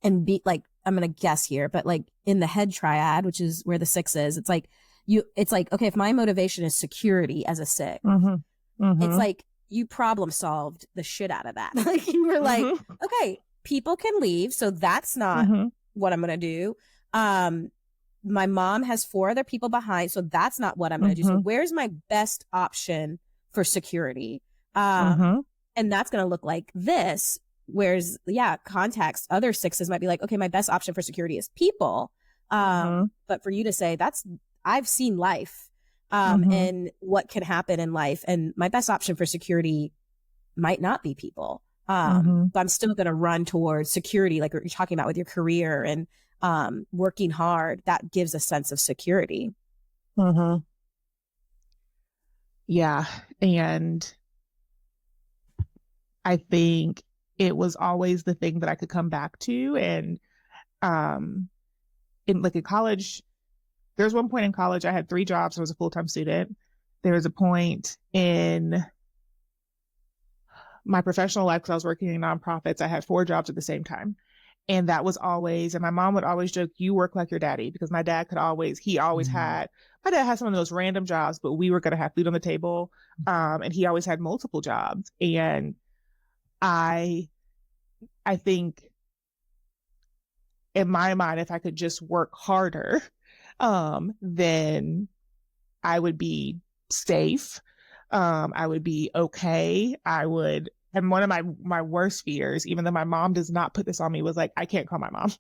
and be like, I'm gonna guess here, but like in the head triad, which is where the 6 is, it's like okay, if my motivation is security as a 6, it's like you problem solved the shit out of that. Like you were like, okay, people can leave, so that's not what I'm gonna do. My mom has 4 other people behind, so that's not what I'm gonna do. So where's my best option for security? And that's gonna look like this. Whereas, context, other 6s might be like, okay, my best option for security is people. But for you to say I've seen life, and what can happen in life, and my best option for security might not be people. But I'm still going to run towards security, like what you're talking about with your career and working hard. That gives a sense of security. Yeah. And I think it was always the thing that I could come back to. And in college, there was one point in college I had 3 jobs. I was a full-time student. There was a point in my professional life, because I was working in nonprofits, I had 4 jobs at the same time. And that was always, and my mom would always joke, you work like your daddy, because my dad had, my dad had some of those random jobs, but we were going to have food on the table. And he always had multiple jobs. And I think in my mind, if I could just work harder, then I would be safe. I would be okay. And one of my worst fears, even though my mom does not put this on me, was like, I can't call my mom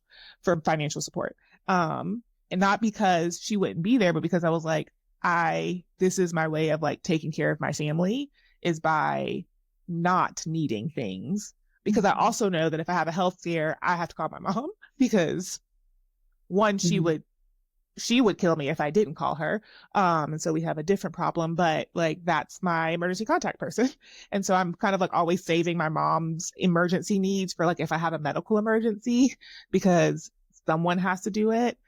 for financial support. And not because she wouldn't be there, but because I was like, this is my way of like taking care of my family, is by not needing things. Because I also know that if I have a health scare, I have to call my mom, because one, she would kill me if I didn't call her. And so we have a different problem, but like, that's my emergency contact person. And so I'm kind of like always saving my mom's emergency needs for like, if I have a medical emergency, because someone has to do it.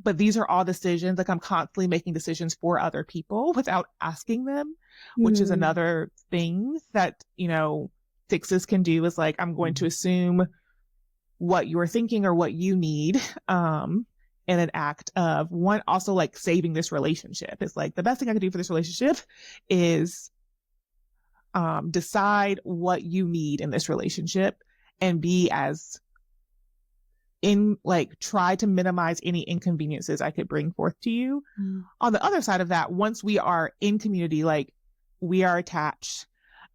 But these are all decisions, like I'm constantly making decisions for other people without asking them, which is another thing that, 6s can do, is like, I'm going to assume what you're thinking or what you need. In an act of one, also like saving this relationship. It's like the best thing I can do for this relationship is decide what you need in this relationship and be as try to minimize any inconveniences I could bring forth to you. On the other side of that, once we are in community, like we are attached,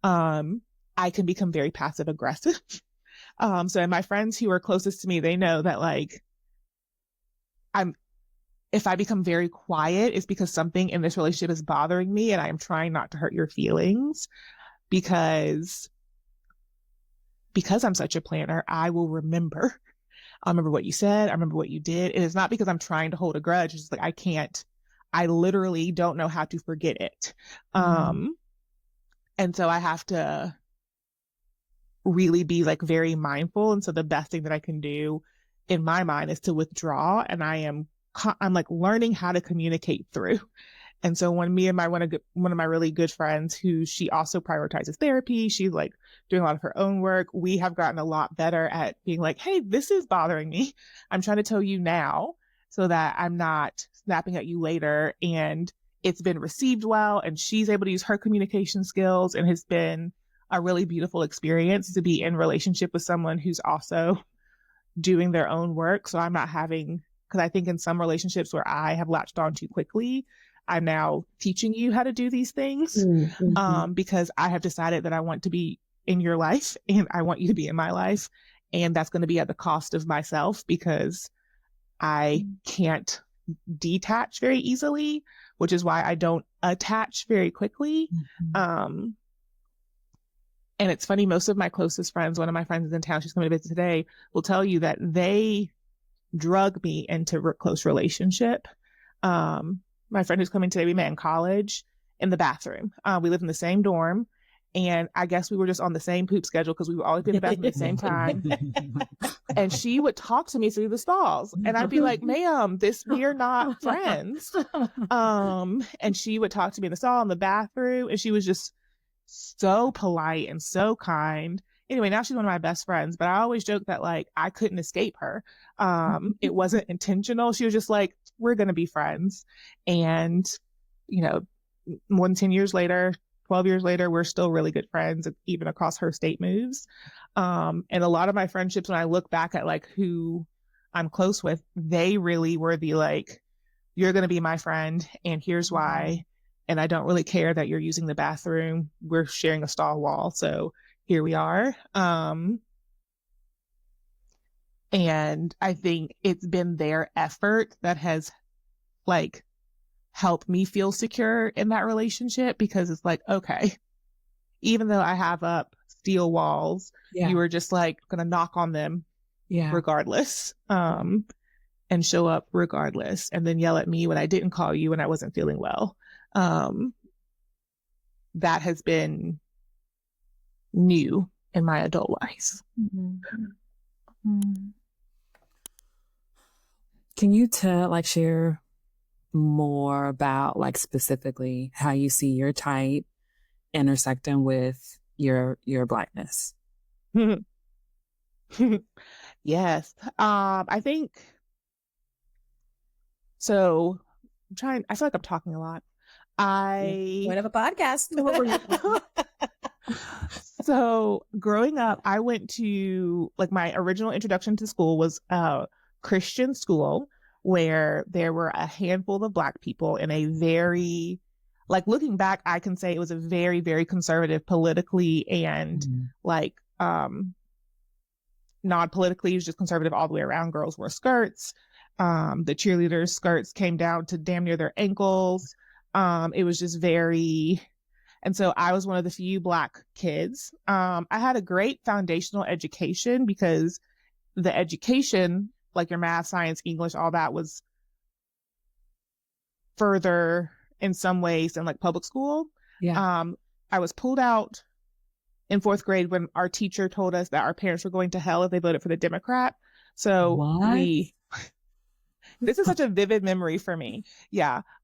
I can become very passive aggressive. So my friends who are closest to me, they know that like, if I become very quiet, it's because something in this relationship is bothering me, and I am trying not to hurt your feelings, because I'm such a planner. I will remember. I remember what you said. I remember what you did. It is not because I'm trying to hold a grudge. It's like, I literally don't know how to forget it. And so I have to really be like very mindful. And so the best thing that I can do in my mind is to withdraw, and I'm like learning how to communicate through. And so when me and one of my really good friends, who she also prioritizes therapy, she's like doing a lot of her own work. We have gotten a lot better at being like, hey, this is bothering me. I'm trying to tell you now so that I'm not snapping at you later. And it's been received well. And she's able to use her communication skills, and has been a really beautiful experience to be in relationship with someone who's also doing their own work. So I'm not having, because I think in some relationships where I have latched on too quickly, I'm now teaching you how to do these things, because I have decided that I want to be in your life and I want you to be in my life. And that's going to be at the cost of myself, because I can't detach very easily, which is why I don't attach very quickly. And it's funny, most of my closest friends, one of my friends is in town, she's coming to visit today, will tell you that they drug me into close relationship. My friend who's coming today, we met in college in the bathroom. We live in the same dorm. And I guess we were just on the same poop schedule, because we would always be in the bathroom at the same time. And she would talk to me through the stalls. And I'd be like, ma'am, we're not friends. And she would talk to me in the stall, in the bathroom. And she was just so polite and so kind. Anyway, now she's one of my best friends, but I always joke that like I couldn't escape her. It wasn't intentional. She was just like, we're going to be friends. And, more than 10 years later, 12 years later, we're still really good friends, even across her state moves. And a lot of my friendships, when I look back at like who I'm close with, they really were the like, you're going to be my friend, and here's why. And I don't really care that you're using the bathroom. We're sharing a stall wall. So here we are. And I think it's been their effort that has like helped me feel secure in that relationship, because it's like, okay, even though I have up steel walls, you were just like going to knock on them regardless, and show up regardless, and then yell at me when I didn't call you when I wasn't feeling well. That has been new in my adult life. Can you share more about like specifically how you see your type intersecting with your Blackness? Yes. I think so. I feel like I'm talking a lot. Point of a podcast. So growing up, I went to like my original introduction to school was a Christian school where there were a handful of Black people in a very, like looking back, I can say it was a very, very conservative politically and not politically, it was just conservative all the way around. Girls wore skirts. The cheerleaders' skirts came down to damn near their ankles. It was just very, and so I was one of the few Black kids. I had a great foundational education, because the education, like your math, science, English, all that was further in some ways than like public school. I was pulled out in 4th grade when our teacher told us that our parents were going to hell if they voted for the Democrat. So this is such a vivid memory for me.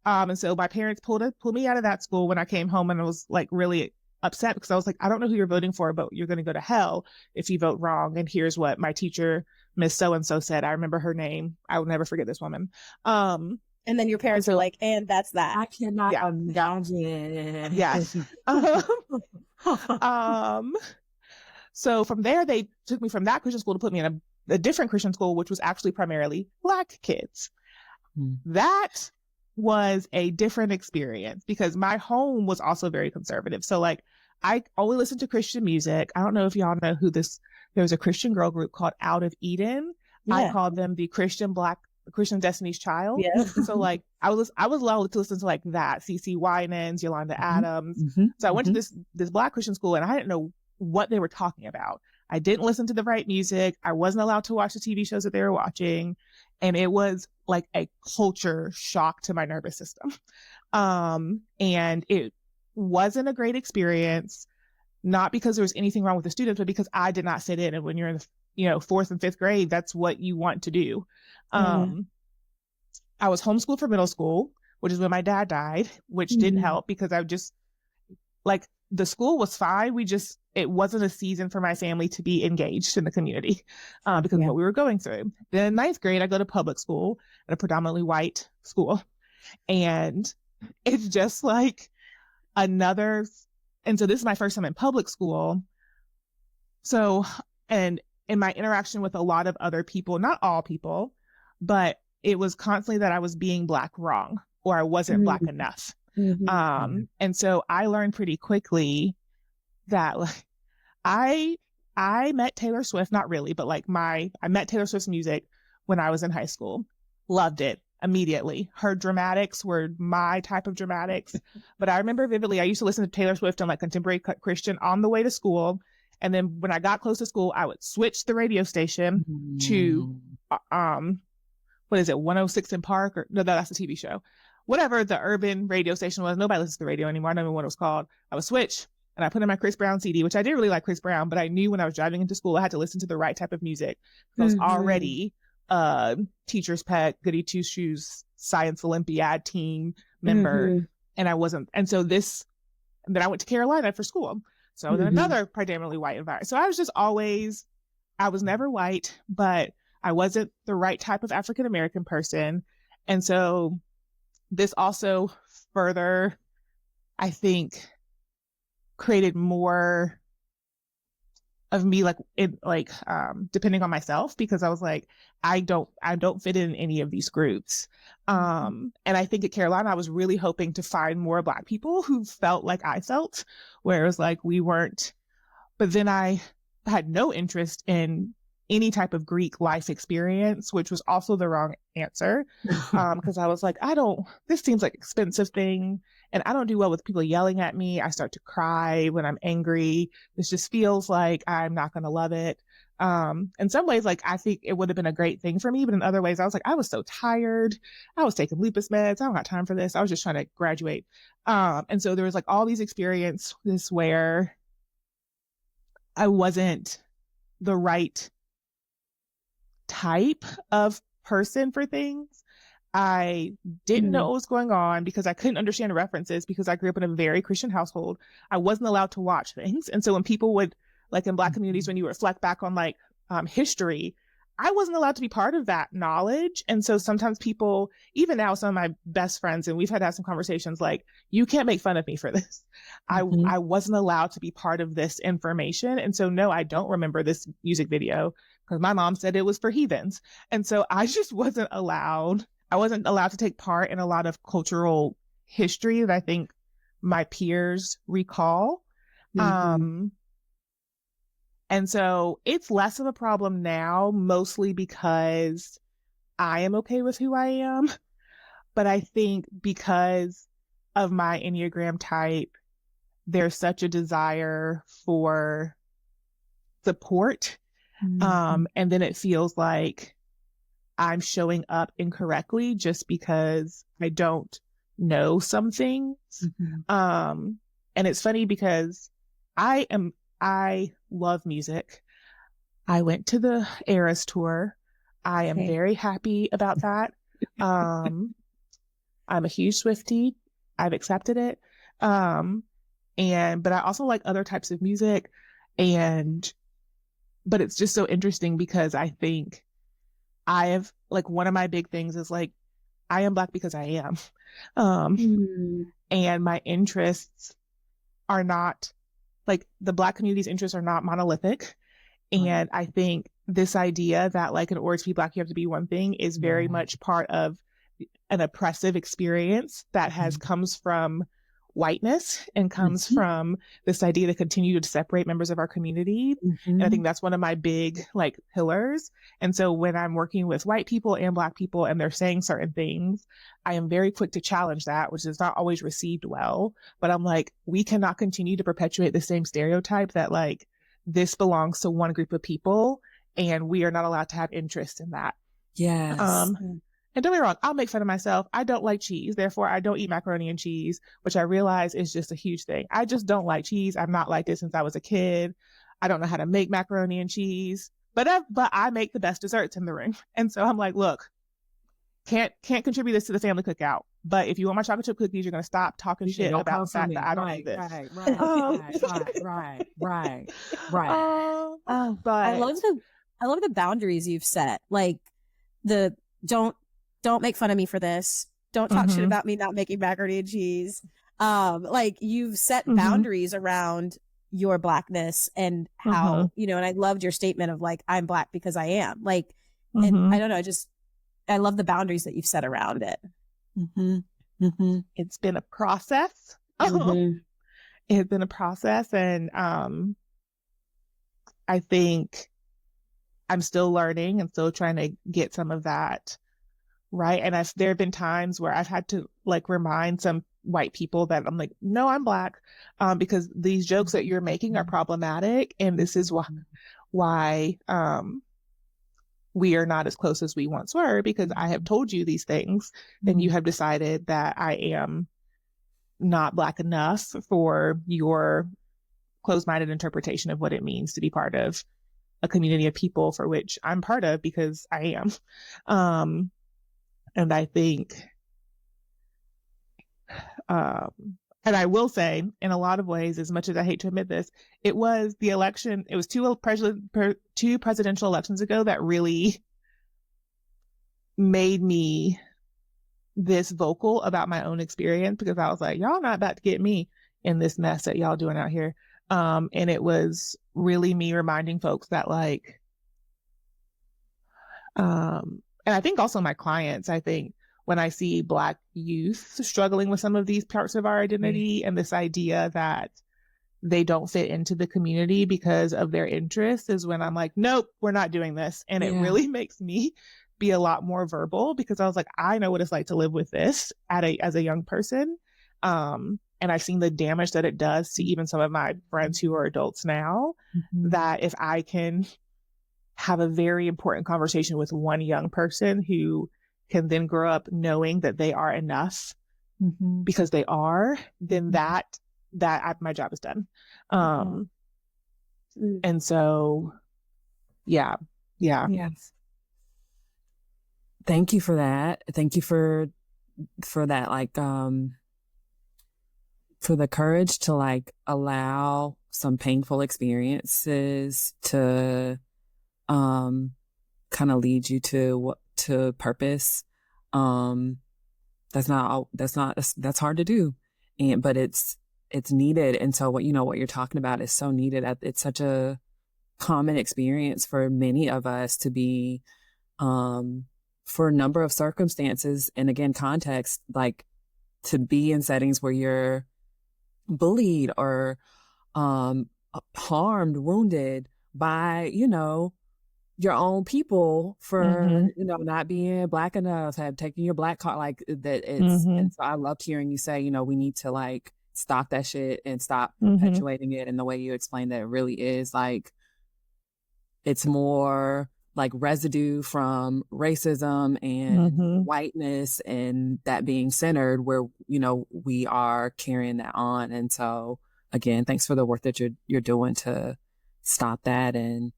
And so my parents pulled me out of that school when I came home, and I was like really upset, because I was like, I don't know who you're voting for, but you're going to go to hell if you vote wrong. And here's what my teacher, Miss So-and-so, said. I remember her name. I will never forget this woman. And then your parents are like, and that's that. I cannot imagine. Yes. So from there, they took me from that Christian school to put me in a different Christian school, which was actually primarily Black kids. That was a different experience, because my home was also very conservative. So like I only listened to Christian music. I don't know if y'all know there was a Christian girl group called Out of Eden. I called them the Christian Destiny's Child. So like I was allowed to listen to like that, CeCe Winans, Yolanda Adams. So I went to this Black Christian school, and I didn't know what they were talking about. I didn't listen to the right music. I wasn't allowed to watch the TV shows that they were watching. And it was like a culture shock to my nervous system. And it wasn't a great experience, not because there was anything wrong with the students, but because I did not fit in. And when you're in the 4th and 5th grade, that's what you want to do. I was homeschooled for middle school, which is when my dad died, which didn't help because I just like the school was fine. It wasn't a season for my family to be engaged in the community because of what we were going through. Then in ninth grade, I go to public school at a predominantly white school. And it's just like and so this is my first time in public school. So, and in my interaction with a lot of other people, not all people, but it was constantly that I was being Black wrong or I wasn't Black enough. And so I learned pretty quickly that like, I met Taylor Swift, not really, but like I met Taylor Swift's music when I was in high school, loved it immediately. Her dramatics were my type of dramatics, but I remember vividly, I used to listen to Taylor Swift and like contemporary Christian on the way to school. And then when I got close to school, I would switch the radio station to, what is it? 106 in Park no, that's a TV show. Whatever the urban radio station was. Nobody listens to the radio anymore. I don't know what it was called. I would switch and I put in my Chris Brown CD, which I didn't really like Chris Brown, but I knew when I was driving into school, I had to listen to the right type of music. I was already teacher's pet, goody two shoes, science Olympiad team member. And I wasn't. And so then I went to Carolina for school. So then another predominantly white environment. So I was never white, but I wasn't the right type of African-American person. And so this also further, I think, created more of me depending on myself, because I was like, I don't fit in any of these groups. And I think at Carolina, I was really hoping to find more Black people who felt like I felt, where it was like we weren't, but then I had no interest in any type of Greek life experience, which was also the wrong answer. Because I was like, this seems like expensive thing. And I don't do well with people yelling at me. I start to cry when I'm angry. This just feels like I'm not going to love it. In some ways, like, I think it would have been a great thing for me. But in other ways, I was like, I was so tired. I was taking lupus meds. I don't got time for this. I was just trying to graduate. And so there was like all these experiences where I wasn't the right type of person for things. I didn't know what was going on because I couldn't understand the references because I grew up in a very Christian household. I wasn't allowed to watch things. And so when people would, like in Black communities, when you reflect back on like history, I wasn't allowed to be part of that knowledge. And so sometimes people, even now, some of my best friends, and we've had to have some conversations like, you can't make fun of me for this. I wasn't allowed to be part of this information. And so, no, I don't remember this music video because my mom said it was for heathens. And so I just wasn't allowed. I wasn't allowed to take part in a lot of cultural history that I think my peers recall. And so it's less of a problem now, mostly because I am okay with who I am. But I think because of my Enneagram type, there's such a desire for support. And then it feels like I'm showing up incorrectly just because I don't know some things. And it's funny because I love music. I went to the Eras tour. I am very happy about that. I'm a huge Swiftie. I've accepted it. But I also like other types of music. But it's just so interesting because I think I have, like, one of my big things is like, I am Black because I am. And my interests are not, like, the Black community's interests are not monolithic. And I think this idea that, like, in order to be Black, you have to be one thing is very much part of an oppressive experience that comes from whiteness and comes from this idea to continue to separate members of our community. And I think that's one of my big, like, pillars. And so when I'm working with white people and Black people and they're saying certain things, I am very quick to challenge that, which is not always received well. But I'm like, we cannot continue to perpetuate the same stereotype that, like, this belongs to one group of people and we are not allowed to have interest in that. Yes. And don't get me wrong, I'll make fun of myself. I don't like cheese. Therefore, I don't eat macaroni and cheese, which I realize is just a huge thing. I just don't like cheese. I've not liked it since I was a kid. I don't know how to make macaroni and cheese, but I make the best desserts in the room. And so I'm like, look, can't contribute this to the family cookout. But if you want my chocolate chip cookies, you're going to stop talking shit about the fact that I don't do this. Right. But I love the boundaries you've set. Like the don't make fun of me for this. Don't talk shit about me not making macaroni and cheese. Like you've set boundaries around your Blackness and how, you know, and I loved your statement of like, I'm Black because I am. Like, and I don't know, I love the boundaries that you've set around it. It's been a process. It's been a process. And I think I'm still learning and still trying to get some of that right. And there have been times where I've had to like remind some white people that I'm like, no, I'm Black, because these jokes that you're making are problematic. And this is why we are not as close as we once were, because I have told you these things and you have decided that I am not Black enough for your closed-minded interpretation of what it means to be part of a community of people for which I'm part of because I am. And I think, and I will say in a lot of ways, as much as I hate to admit this, it was two presidential elections ago that really made me this vocal about my own experience, because I was like, y'all not about to get me in this mess that y'all doing out here. And it was really me reminding folks that like, and I think also my clients, I think when I see Black youth struggling with some of these parts of our identity and this idea that they don't fit into the community because of their interests, is when I'm like, nope, we're not doing this. And it really makes me be a lot more verbal, because I was like, I know what it's like to live with this as a young person. And I've seen the damage that it does to even some of my friends who are adults now, that if I can have a very important conversation with one young person who can then grow up knowing that they are enough because they are, then my job is done. And so, yeah. Yes. Thank you for that. Thank you for that, like, for the courage to like allow some painful experiences to kind of lead you to purpose. That's hard to do, but it's needed. And so what you're talking about is so needed. It's such a common experience for many of us to be, for a number of circumstances and again, context, like to be in settings where you're bullied or harmed, wounded by, your own people for, not being Black enough, taking your Black card, like that. And so I loved hearing you say, we need to like stop that shit and stop perpetuating it. And the way you explained that, it really is like, it's more like residue from racism and whiteness, and that being centered where, we are carrying that on. And so again, thanks for the work that you're doing to stop that. And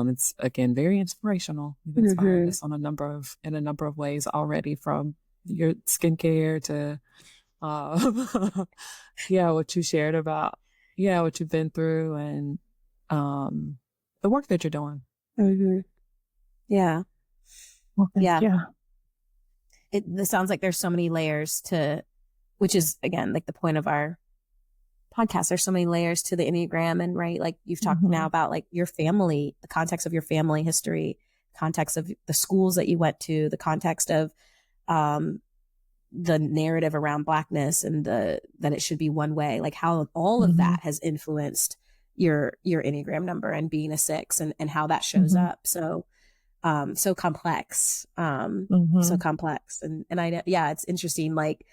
it's again very inspirational. You've inspired us in a number of ways already, from your skincare to what you shared about what you've been through, and the work that you're doing. Yeah. Well, This sounds like there's so many layers to, which is again like the point of our podcast. There's so many layers to the Enneagram, and right, like you've talked now about like your family, the context of your family history, context of the schools that you went to, the context of the narrative around Blackness and that it should be one way, like how all of that has influenced your Enneagram number and being a 6 and how that shows up. So so complex, so complex. And I know, it's interesting, like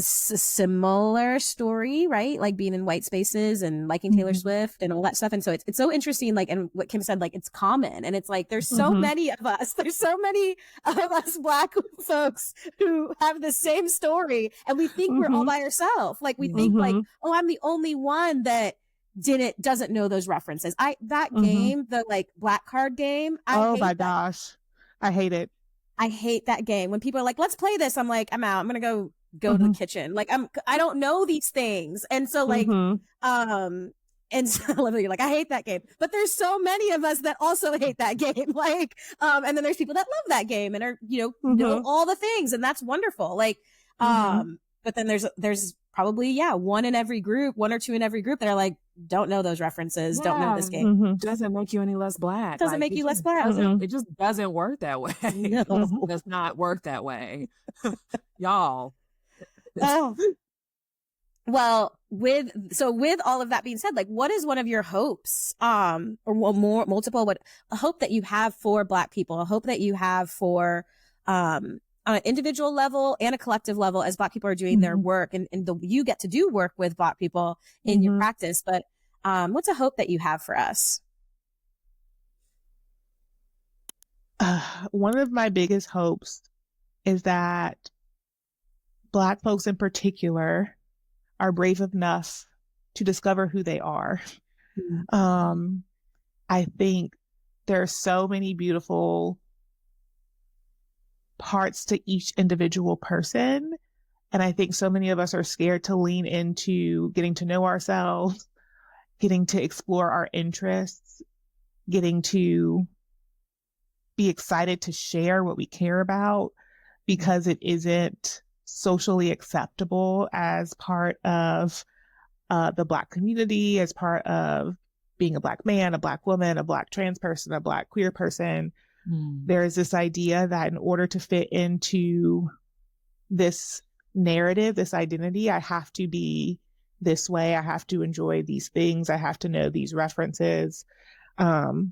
similar story, right? Like being in white spaces and liking Taylor Swift and all that stuff. And so it's so interesting, like, and what Kim said, like, it's common. And it's like, there's so many of us, Black folks who have the same story. And we think we're all by ourselves. Like we think like, oh, I'm the only one that doesn't know those references. That game, the like Black card game. Oh my gosh. I hate it. I hate that game. When people are like, let's play this, I'm like, I'm out. I'm going to go to the kitchen. Like, I don't know these things. And so like, and so you're like, I hate that game. But there's so many of us that also hate that game. Like, and then there's people that love that game and are, know all the things. And that's wonderful. Like, but then there's probably, one or two in every group that are like, don't know those references, don't know this game. Doesn't make you any less Black. It doesn't make you less Black. It just doesn't work that way. No. It does not work that way. Y'all. Oh. Well, with all of that being said, like, what is one of your hopes, or multiple, a hope that you have for Black people, a hope that you have for, on an individual level and a collective level as Black people are doing their work and you get to do work with Black people in your practice. But, what's a hope that you have for us? One of my biggest hopes is that Black folks in particular are brave enough to discover who they are. I think there are so many beautiful parts to each individual person. And I think so many of us are scared to lean into getting to know ourselves, getting to explore our interests, getting to be excited to share what we care about because it isn't socially acceptable as part of the Black community, as part of being a Black man, a Black woman, a Black trans person, a Black queer person. There is this idea that in order to fit into this narrative, this identity, I have to be this way. I have to enjoy these things. I have to know these references. The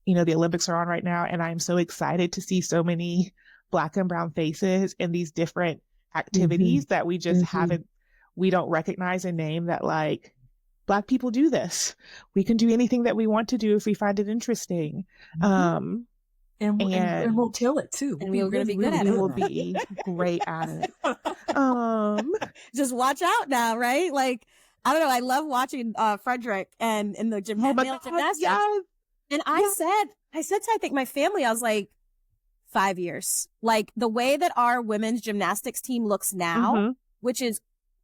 Olympics are on right now, and I'm so excited to see so many Black and brown faces in these different activities that we just we don't recognize a name that like Black people do this. We can do anything that we want to do if we find it interesting. And we'll kill it too. And we're going to be good at it. We'll be great at it. Just watch out now, right? Like, I don't know. I love watching Frederick and in the male gymnastics. Yes. And I said to, I think my family, I was like, 5 years. Like the way that our women's gymnastics team looks now, which is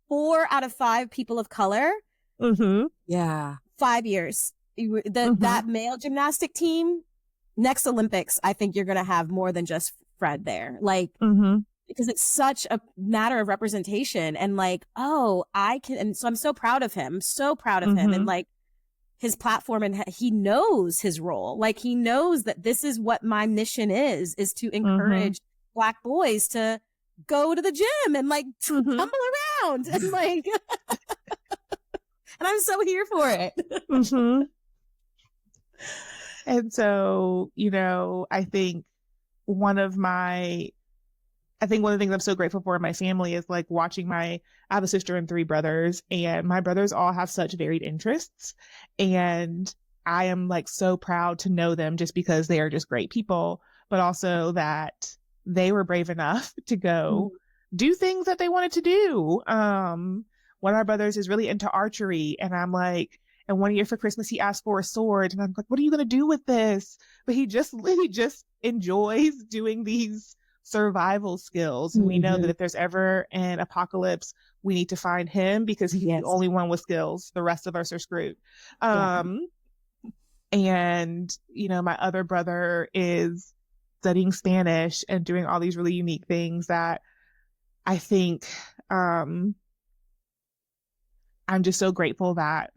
4 out of 5 people of color. 5 years. That male gymnastic team, next Olympics, I think you're going to have more than just Fred there. Like, because it's such a matter of representation and like, I can, and so I'm so proud of him. And like, his platform, and he knows his role. Like he knows that this is what my mission is to encourage Black boys to go to the gym and like tumble around and like, and I'm so here for it. And so, I think one of the things I'm so grateful for in my family is like watching I have a sister and 3 brothers, and my brothers all have such varied interests. And I am like so proud to know them just because they are just great people, but also that they were brave enough to go do things that they wanted to do. One of our brothers is really into archery, and I'm like, and one year for Christmas, he asked for a sword, and I'm like, what are you going to do with this? But he just enjoys doing these survival skills. And we know that if there's ever an apocalypse, we need to find him because he's the only one with skills. The rest of us are screwed. And, my other brother is studying Spanish and doing all these really unique things that I think, I'm just so grateful that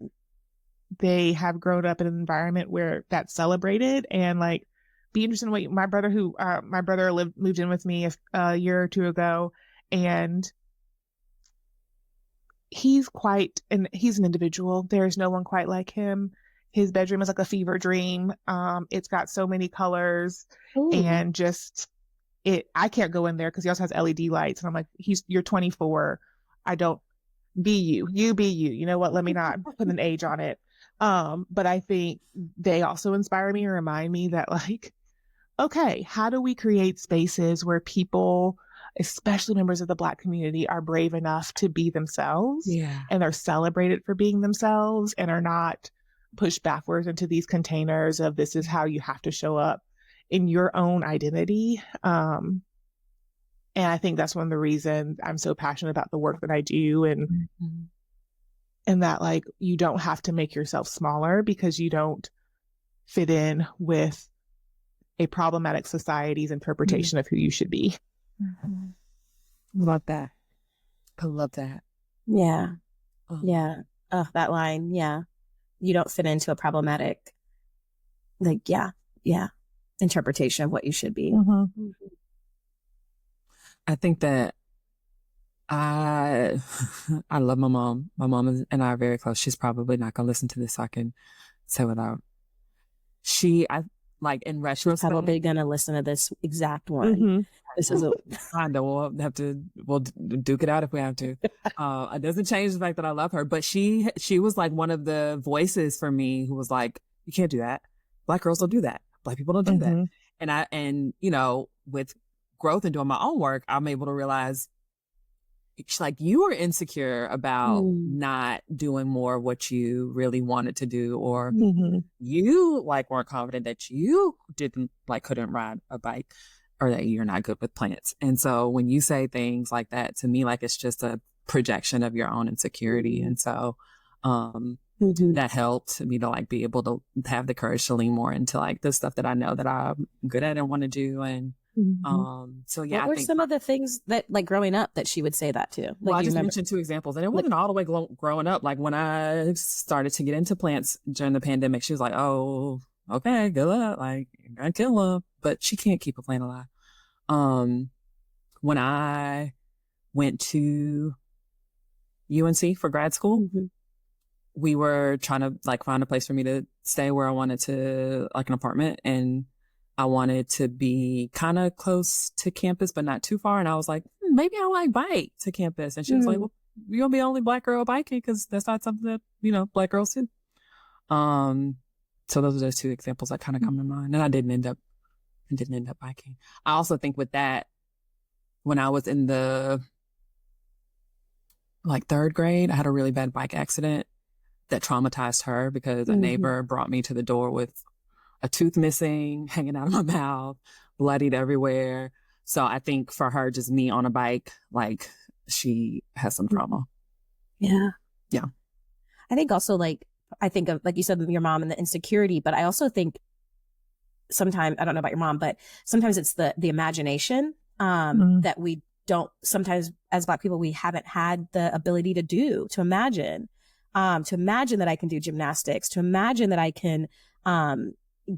they have grown up in an environment where that's celebrated. And like, be interested in what my brother moved in with me a year or 2 ago, and he's an individual. There's no one quite like him. His bedroom is like a fever dream. It's got so many colors. And just I can't go in there because he also has LED lights. And I'm like, you're 24. Be you be you. You know what? Let me not put an age on it. But I think they also inspire me and remind me that like, okay, how do we create spaces where people, especially members of the Black community, are brave enough to be themselves and are celebrated for being themselves and are not pushed backwards into these containers of this is how you have to show up in your own identity. And I think that's one of the reasons I'm so passionate about the work that I do, and that like you don't have to make yourself smaller because you don't fit in with a problematic society's interpretation of who you should be. Love that. I love that. Yeah. Yeah. Oh, that line. Yeah. You don't fit into a problematic, like, interpretation of what you should be. I think that I love my mom. My mom and I are very close. She's probably not going to listen to this, so I can say without. I like in retrospect. Probably going to listen to this exact one. This is I know we'll duke it out if we have to. It doesn't change the fact that I love her, but she was like one of the voices for me who was like, you can't do that. Black girls don't do that. Black people don't do that. And you know, with growth and doing my own work, I'm able to realize it's like you were insecure about not doing more of what you really wanted to do, or you like weren't confident that you couldn't ride a bike, or that you're not good with plants. And so when you say things like that to me, like it's just a projection of your own insecurity. And so that helped me to like be able to have the courage to lean more into like the stuff that I know that I'm good at and want to do. And so yeah, what were some of the things that like growing up that she would say that to? Like, well, I just mentioned 2 examples, and it wasn't all the way growing up. Like when I started to get into plants during the pandemic, she was like, "Oh, okay, good luck. Like you're gonna kill them," but she can't keep a plant alive. When I went to UNC for grad school, we were trying to like find a place for me to stay where I wanted to, like an apartment, and I wanted to be kind of close to campus, but not too far. And I was like, maybe I like bike to campus. And she was like, well, you're going to be the only Black girl biking because that's not something that, you know, Black girls do. So those are those 2 examples that kind of come to mind. And I didn't end up biking. I also think with that, when I was in the like 3rd grade, I had a really bad bike accident that traumatized her because a neighbor brought me to the door with a tooth missing, hanging out of my mouth, bloodied everywhere. So I think for her, just me on a bike, like she has some trauma. Yeah. Yeah. I think also like, I think of, like you said, your mom and the insecurity, but I also think sometimes, I don't know about your mom, but sometimes it's the imagination that we don't, sometimes as Black people, we haven't had the ability to imagine that I can do gymnastics, to imagine that I can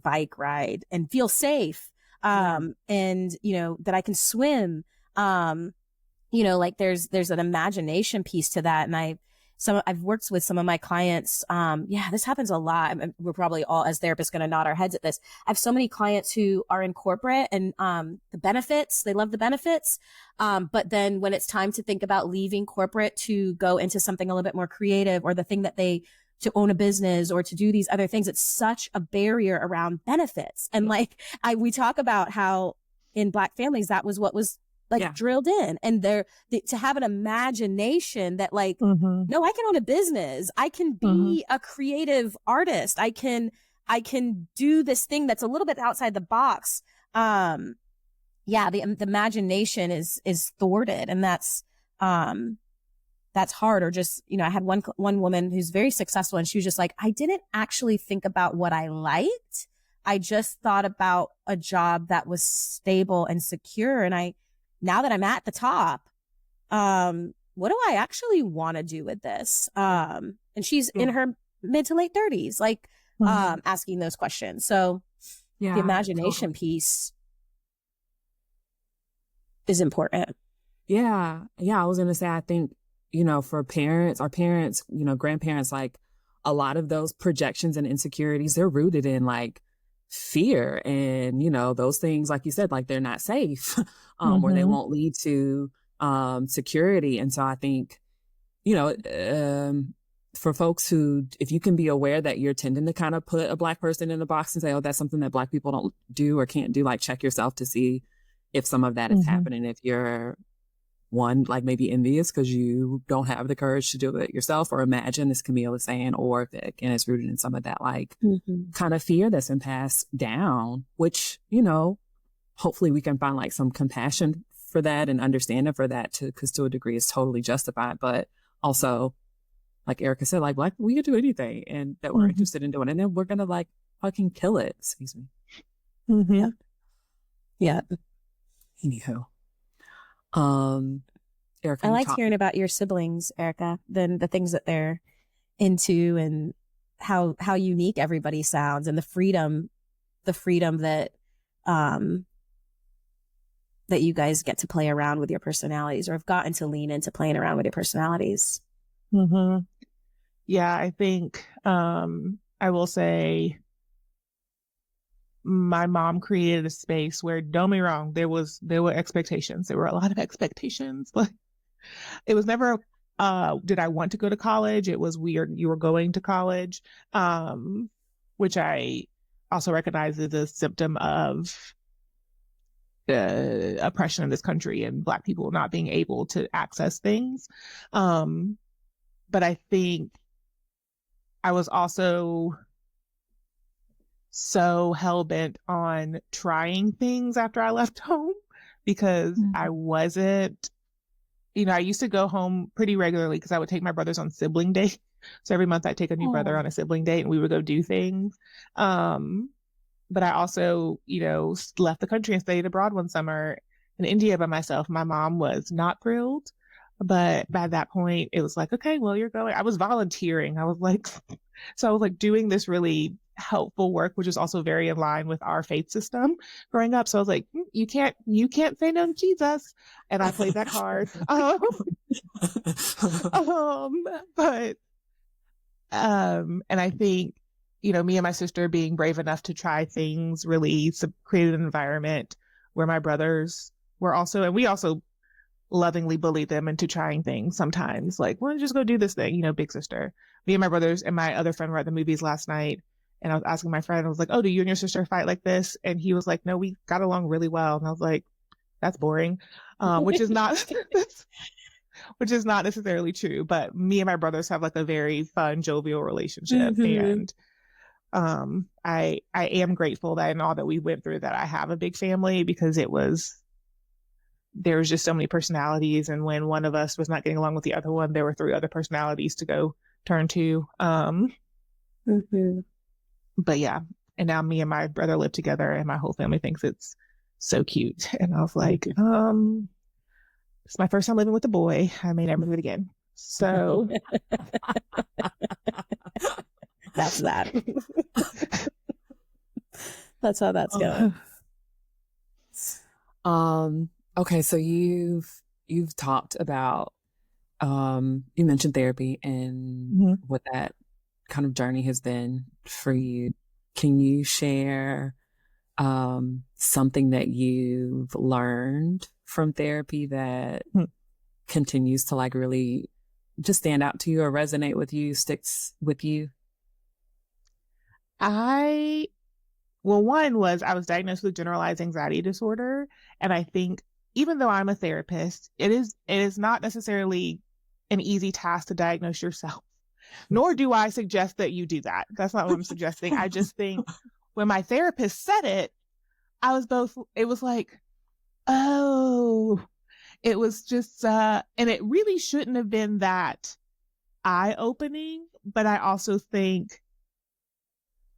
bike ride and feel safe, and you know, that I can swim, you know, like there's an imagination piece to that. And I've worked with some of my clients. This happens a lot. I mean, we're probably all as therapists going to nod our heads at this. I have so many clients who are in corporate and the benefits, they love the benefits. But then when it's time to think about leaving corporate to go into something a little bit more creative, or the thing that to own a business or to do these other things, it's such a barrier around benefits. And like we talk about how in Black families, that was what was like drilled in, and to have an imagination that like, no, I can own a business. I can be a creative artist. I can do this thing that's a little bit outside the box. The imagination is thwarted, and that's hard. Or just, you know, I had one woman who's very successful, and she was just like, I didn't actually think about what I liked. I just thought about a job that was stable and secure. And now that I'm at the top, what do I actually want to do with this? And she's in her mid to late 30s, like, asking those questions. So the imagination piece is important. Yeah. I was going to say, I think, you know, for our parents, you know, grandparents, like a lot of those projections and insecurities, they're rooted in like fear and, you know, those things, like you said, like they're not safe, or they won't lead to security. And so I think, you know, for folks who, if you can be aware that you're tending to kind of put a Black person in a box and say, oh, that's something that Black people don't do or can't do, like check yourself to see if some of that is happening, if you're one, like maybe envious because you don't have the courage to do it yourself, or imagine, as Camille is saying, or if it, again, is rooted in some of that like kind of fear that's been passed down, which, you know, hopefully we can find like some compassion for that and understanding for that too, because to a degree it's totally justified, but also, like Erica said, like Black, we could do anything and that we're interested in doing, and then we're gonna like fucking kill it. Excuse me. Yeah. Anywho, Erica, I liked hearing about your siblings, Erica, then the things that they're into and how unique everybody sounds, and the freedom that that you guys get to play around with your personalities, or have gotten to lean into playing around with your personalities. Yeah, I think I will say my mom created a space where, don't be wrong, there were expectations. There were a lot of expectations, but it was never did I want to go to college? It was weird. You were going to college, which I also recognize as a symptom of the oppression in this country and Black people not being able to access things. But I think I was also so hell-bent on trying things after I left home, because I wasn't, you know, I used to go home pretty regularly because I would take my brothers on sibling dates. So every month I'd take a new brother on a sibling date and we would go do things. But I also, you know, left the country and stayed abroad one summer in India by myself. My mom was not thrilled, but by that point it was like, okay, well, you're going. I was volunteering. I was like doing this really helpful work, which is also very in line with our faith system growing up. So I was like, you can't say no to Jesus. And I played that card. And I think, you know, me and my sister being brave enough to try things really created an environment where my brothers were also, and we also lovingly bullied them into trying things sometimes. Like, well, just go do this thing, you know, big sister. Me and my brothers and my other friend were at the movies last night, and I was asking my friend, I was like, oh, do you and your sister fight like this? And he was like, no, we got along really well. And I was like, that's boring, which is not necessarily true. But me and my brothers have like a very fun, jovial relationship. And I am grateful that in all that we went through that I have a big family, because there was just so many personalities. And when one of us was not getting along with the other one, there were 3 other personalities to go turn to. But yeah, and now me and my brother live together and my whole family thinks it's so cute. And I was like, it's my first time living with a boy. I may never do it again. So that's that. That's how that's going. Okay, so you've talked about you mentioned therapy and what that kind of journey has been for you. Can you share something that you've learned from therapy that continues to like really just stand out to you or resonate with you, sticks with you? One was I was diagnosed with generalized anxiety disorder. And I think even though I'm a therapist, it is not necessarily an easy task to diagnose yourself, nor do I suggest that you do that. That's not what I'm suggesting. I just think when my therapist said it, it was like, oh, it was just, and it really shouldn't have been that eye-opening. But I also think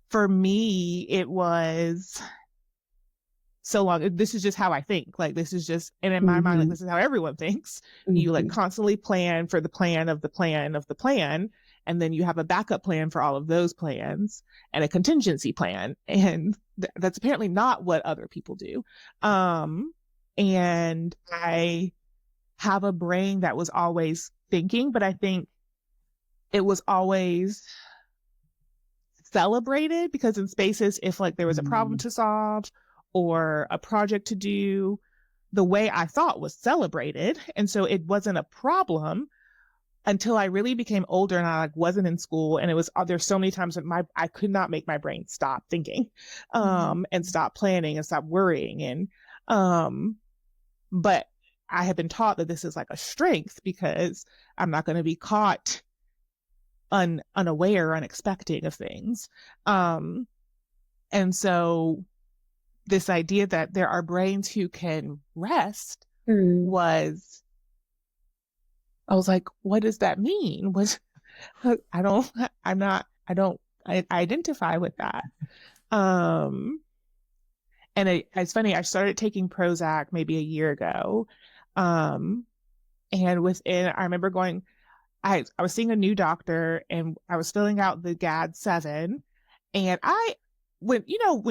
for me, it was so long. This is just how I think. Like, this is just, and in my mind, like, this is how everyone thinks. You like constantly plan for the plan of the plan of the plan. And then you have a backup plan for all of those plans and a contingency plan. And that's apparently not what other people do. And I have a brain that was always thinking, but I think it was always celebrated, because in spaces, if like there was a problem to solve or a project to do, the way I thought was celebrated. And so it wasn't a problem until I really became older and I like wasn't in school. And it was, there's so many times that I could not make my brain stop thinking, and stop planning and stop worrying. And, but I have been taught that this is like a strength because I'm not going to be caught unaware, unexpecting of things. And so this idea that there are brains who can rest I was like, what does that mean? I don't identify with that. And it's funny, I started taking Prozac maybe a year ago. And I remember I was seeing a new doctor and I was filling out the GAD-7. And when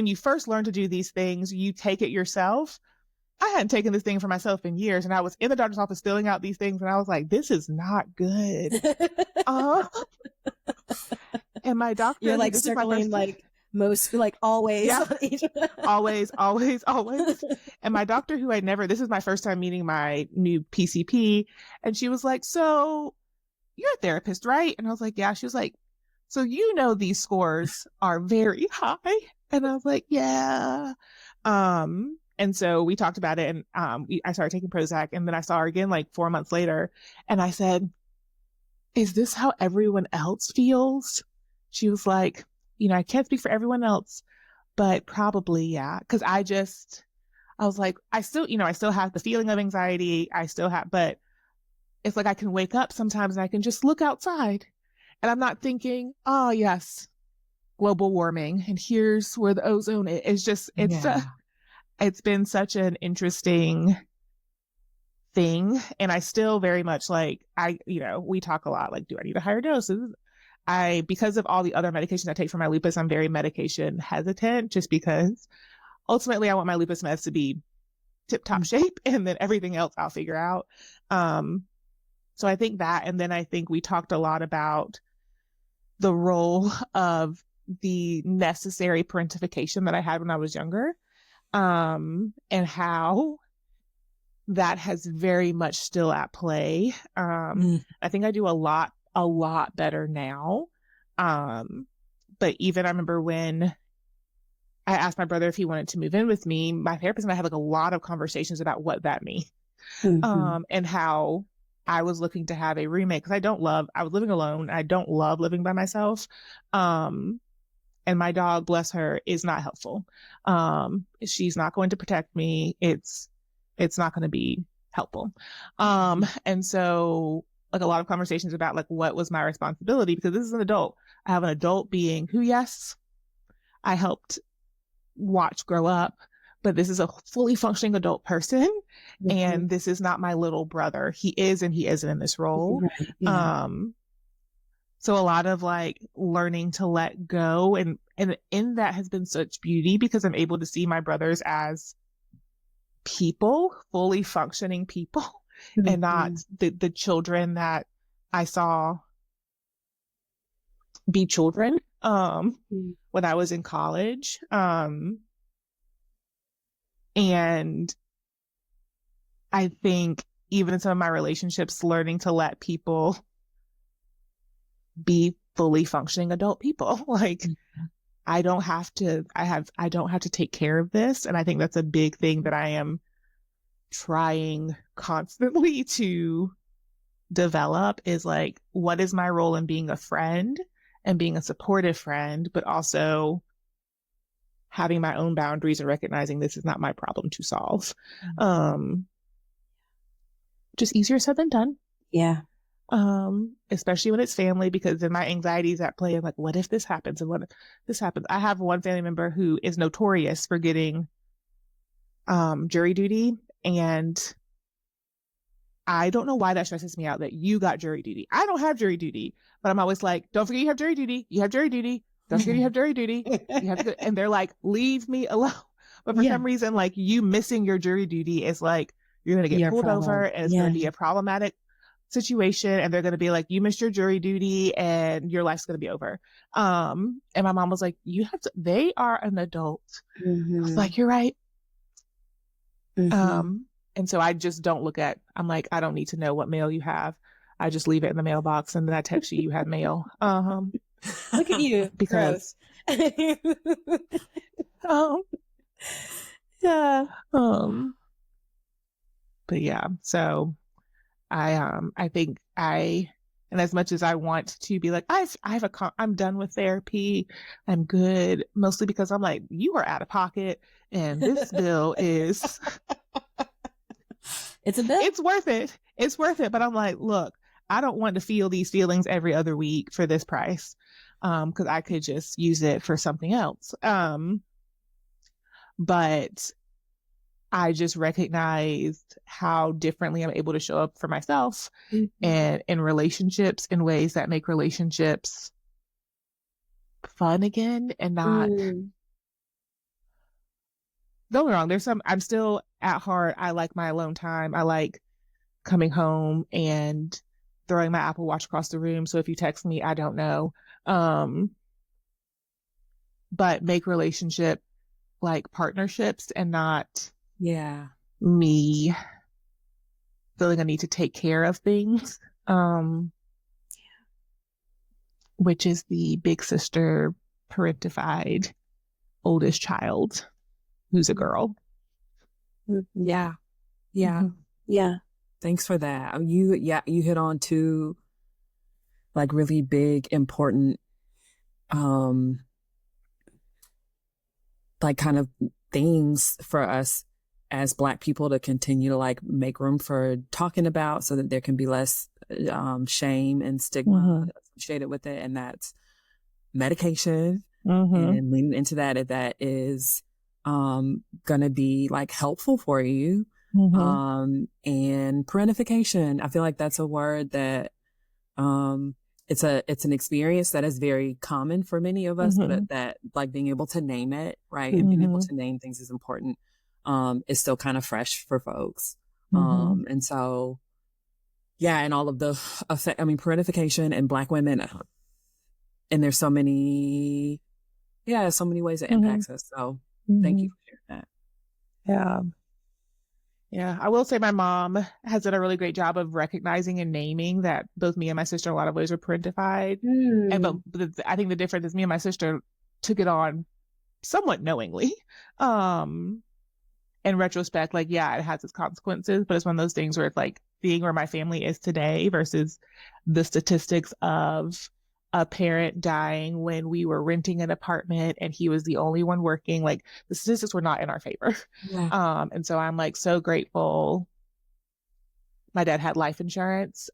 you first learn to do these things, you take it yourself. I hadn't taken this thing for myself in years. And I was in the doctor's office filling out these things. And I was like, this is not good. And my doctor, you're like circling like most, like always. Yeah. always. And my doctor this is my first time meeting my new PCP. And she was like, so you're a therapist, right? And I was like, yeah. She was like, so these scores are very high. And I was like, yeah. And so we talked about it, and I started taking Prozac, and then I saw her again like 4 months later, and I said, is this how everyone else feels? She was like, I can't speak for everyone else, but probably, yeah. Cause I was like, I still have the feeling of anxiety. But it's like I can wake up sometimes and I can just look outside and I'm not thinking, oh yes, global warming, and here's where the ozone is. It's been such an interesting thing. And I still very much we talk a lot, like, do I need a higher dose? Because of all the other medications I take for my lupus, I'm very medication hesitant, just because ultimately I want my lupus meds to be tip top shape, and then everything else I'll figure out. So I think that, and then I think we talked a lot about the role of the necessary parentification that I had when I was younger. And how that has very much still at play. I think I do a lot better now. But even I remember when I asked my brother if he wanted to move in with me, my therapist and I had like a lot of conversations about what that means. And how I was looking to have a roommate, because I was living alone. I don't love living by myself. And my dog, bless her, is not helpful. She's not going to protect me. It's not going to be helpful. And so like a lot of conversations about like, what was my responsibility? Because this is an adult. I have an adult being who, yes, I helped watch grow up, but this is a fully functioning adult person. And this is not my little brother. He is, and he isn't in this role. Right. Yeah. So a lot of like learning to let go, and in that has been such beauty, because I'm able to see my brothers as people, fully functioning people, and not the children that I saw be children when I was in college. And I think even in some of my relationships, learning to let people be fully functioning adult people. Like I don't have to take care of this. And I think that's a big thing that I am trying constantly to develop, is like, what is my role in being a friend and being a supportive friend, but also having my own boundaries and recognizing this is not my problem to solve. Just easier said than done. Yeah. Especially when it's family, because then my anxiety is at play. I'm like, what if this happens? And what if this happens? I have one family member who is notorious for getting jury duty, and I don't know why that stresses me out, that you got jury duty. I don't have jury duty, but I'm always like, don't forget you have jury duty. You have jury duty. Don't forget you have jury duty. You have to, and they're like, leave me alone. But for some reason, like, you missing your jury duty is like, you're going to get pulled over, and it's going to be a problematic situation, and they're going to be like, you missed your jury duty and your life's going to be over. And my mom was like, they are an adult. I was like, you're right. And so I just don't I'm like, I don't need to know what mail you have. I just leave it in the mailbox, and then I text you have mail. Look at you. Because But yeah, so I think and as much as I want to be like, I'm done with therapy, I'm good, mostly because I'm like, you are out of pocket and this bill is, It's a bill. it's worth it. It's worth it. But I'm like, look, I don't want to feel these feelings every other week for this price. Cause I could just use it for something else. But I just recognized how differently I'm able to show up for myself and in relationships in ways that make relationships fun again and not. Don't get me wrong, I'm still at heart, I like my alone time. I like coming home and throwing my Apple Watch across the room. So if you text me, I don't know. But make relationship like partnerships and not me feeling I need to take care of things. Which is the big sister parentified oldest child who's a girl. Yeah. Thanks for that. You hit on two like really big, important, like kind of things for us as Black people to continue to like make room for talking about so that there can be less shame and stigma associated with it. And that's medication and leaning into that if that is gonna be like helpful for you. And parentification. I feel like that's a word that it's an experience that is very common for many of us, but that like being able to name it, right? And being able to name things is important. Is still kind of fresh for folks. And so, yeah, and all of the effect, I mean, parentification and Black women, and there's so many ways it impacts us. So thank you for sharing that. Yeah. I will say my mom has done a really great job of recognizing and naming that both me and my sister in a lot of ways were parentified. But I think the difference is me and my sister took it on somewhat knowingly. In retrospect, like, yeah, it has its consequences, but it's one of those things where it's like being where my family is today versus the statistics of a parent dying when we were renting an apartment and he was the only one working. Like the statistics were not in our favor. And so I'm like so grateful. My dad had life insurance,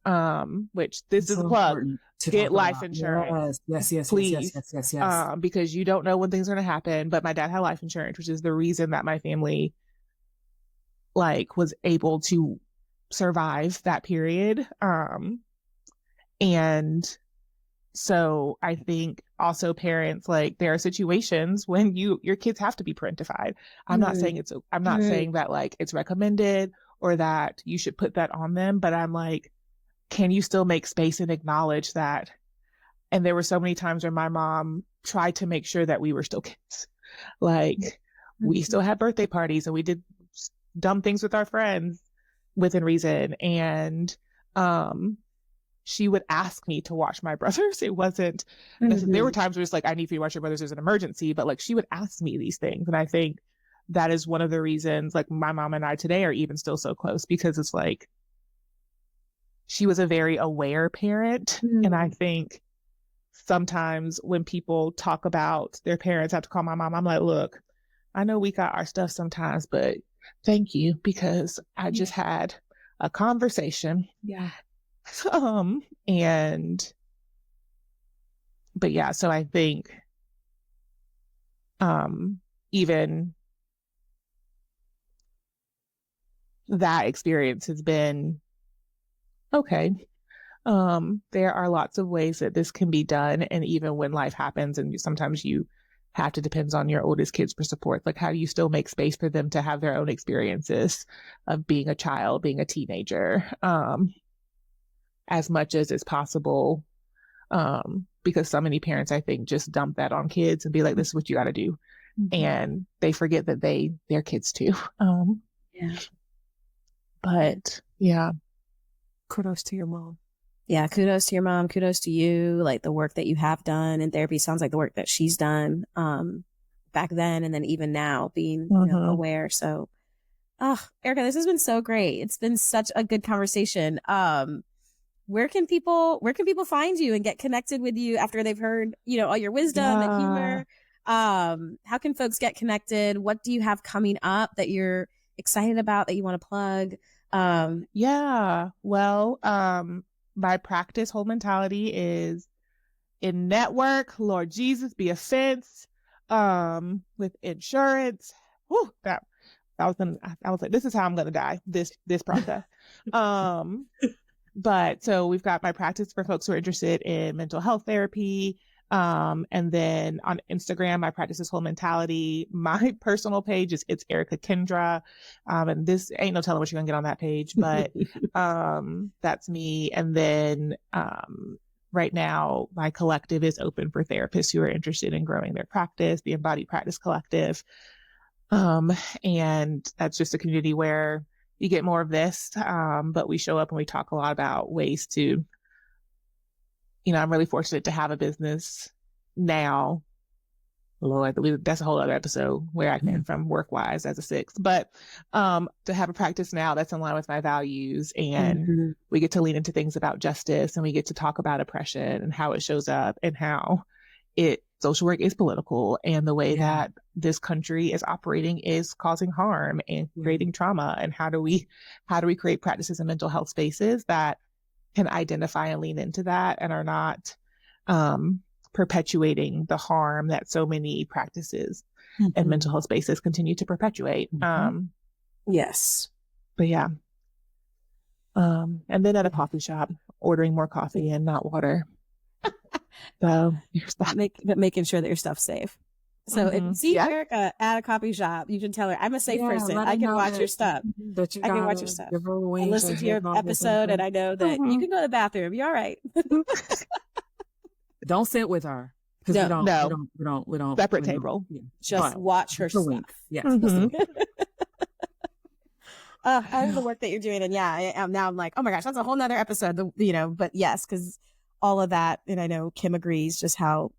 which this is a plug. Get life insurance. Yes. Please. Yes. Because you don't know when things are going to happen. But my dad had life insurance, which is the reason that my family like was able to survive that period. And so I think also parents, like there are situations when your kids have to be parentified. I'm not saying saying that like it's recommended or that you should put that on them, but I'm like, can you still make space and acknowledge that? And there were so many times where my mom tried to make sure that we were still kids. Like we still had birthday parties and we did dumb things with our friends within reason. And she would ask me to watch my brothers. It wasn't, there were times where it's like, I need for you to watch your brothers as an emergency, but like she would ask me these things. And I think that is one of the reasons like my mom and I today are even still so close, because it's like, she was a very aware parent. And I think sometimes when people talk about their parents, I have to call my mom. I'm like, look, I know we got our stuff sometimes, but thank you, because I just had a conversation. But yeah, so I think even that experience has been okay. There are lots of ways that this can be done, and even when life happens and sometimes you have to depend on your oldest kids for support, like how do you still make space for them to have their own experiences of being a child, being a teenager, as much as is possible, because so many parents, I think, just dump that on kids and be like, this is what you got to do. And they forget that they're kids too. But yeah. Kudos to your mom. Yeah, kudos to your mom. Kudos to you. Like the work that you have done in therapy sounds like the work that she's done back then and then even now being aware. So Oh, Erica, this has been so great. It's been such a good conversation. Where can people find you and get connected with you after they've heard, all your wisdom and humor? How can folks get connected? What do you have coming up that you're excited about that you want to plug? My practice Whole Mentality is in network. Lord Jesus, be a fence. With insurance. Whew, that was like, this is how I'm gonna die. This process. But so we've got my practice for folks who are interested in mental health therapy. And then on Instagram, my practice is Whole Mentality. My personal page it's Erica Kendra. And this ain't no telling what you're gonna get on that page, but that's me. And then right now, my collective is open for therapists who are interested in growing their practice, the Embodied Practice Collective. And that's just a community where you get more of this, but we show up and we talk a lot about ways to, I'm really fortunate to have a business now. Lord, that's a whole other episode where I came from work-wise as a six, but to have a practice now that's in line with my values, and we get to lean into things about justice, and we get to talk about oppression and how it shows up, and how social work is political, and the way that this country is operating is causing harm and creating trauma. And how do we create practices in mental health spaces that can identify and lean into that and are not perpetuating the harm that so many practices and mental health spaces continue to perpetuate. Yes. But yeah. And then at a coffee shop, ordering more coffee and not water. So making sure that your stuff's safe. So if you see Erica at a coffee shop, you can tell her, I'm a safe person. I can watch your stuff. I can watch your stuff. I listen to your episode, and I know that you can go to the bathroom. You're all right. Don't sit with her. We don't. Separate table. Just watch her stuff. Yes. I love the work that you're doing. And now I'm like, oh my gosh, that's a whole nother episode, but yes, because all of that. And I know Kim agrees just how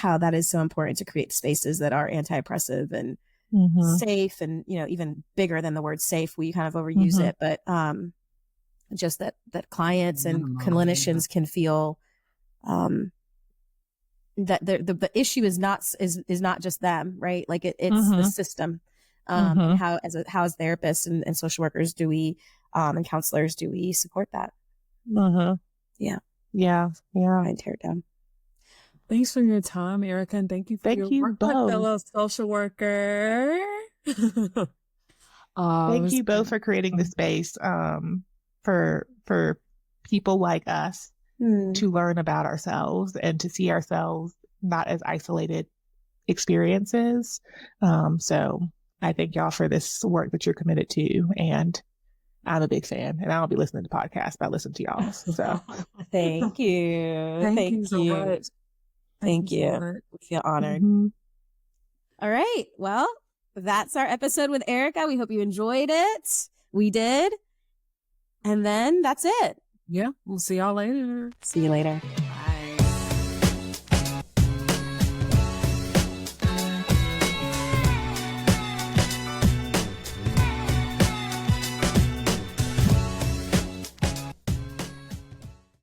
that is so important to create spaces that are anti-oppressive and safe, and, even bigger than the word safe. We kind of overuse it, but just that clients and clinicians can feel that the issue is not just them, right? Like it's the system. And how as therapists and social workers do we and counselors do we support that? Yeah. I tear it down. Thanks for your time, Erica, and thank you for your work, my fellow social worker. Thank you both for creating the space for people like us to learn about ourselves and to see ourselves not as isolated experiences. So I thank y'all for this work that you're committed to, and I'm a big fan, and I don't be listening to podcasts, but I listen to y'all. So thank you. Thank you so much. Thank you. I feel honored. All right. Well, that's our episode with Erica. We hope you enjoyed it. We did. And then that's it. Yeah. We'll see y'all later. See you later.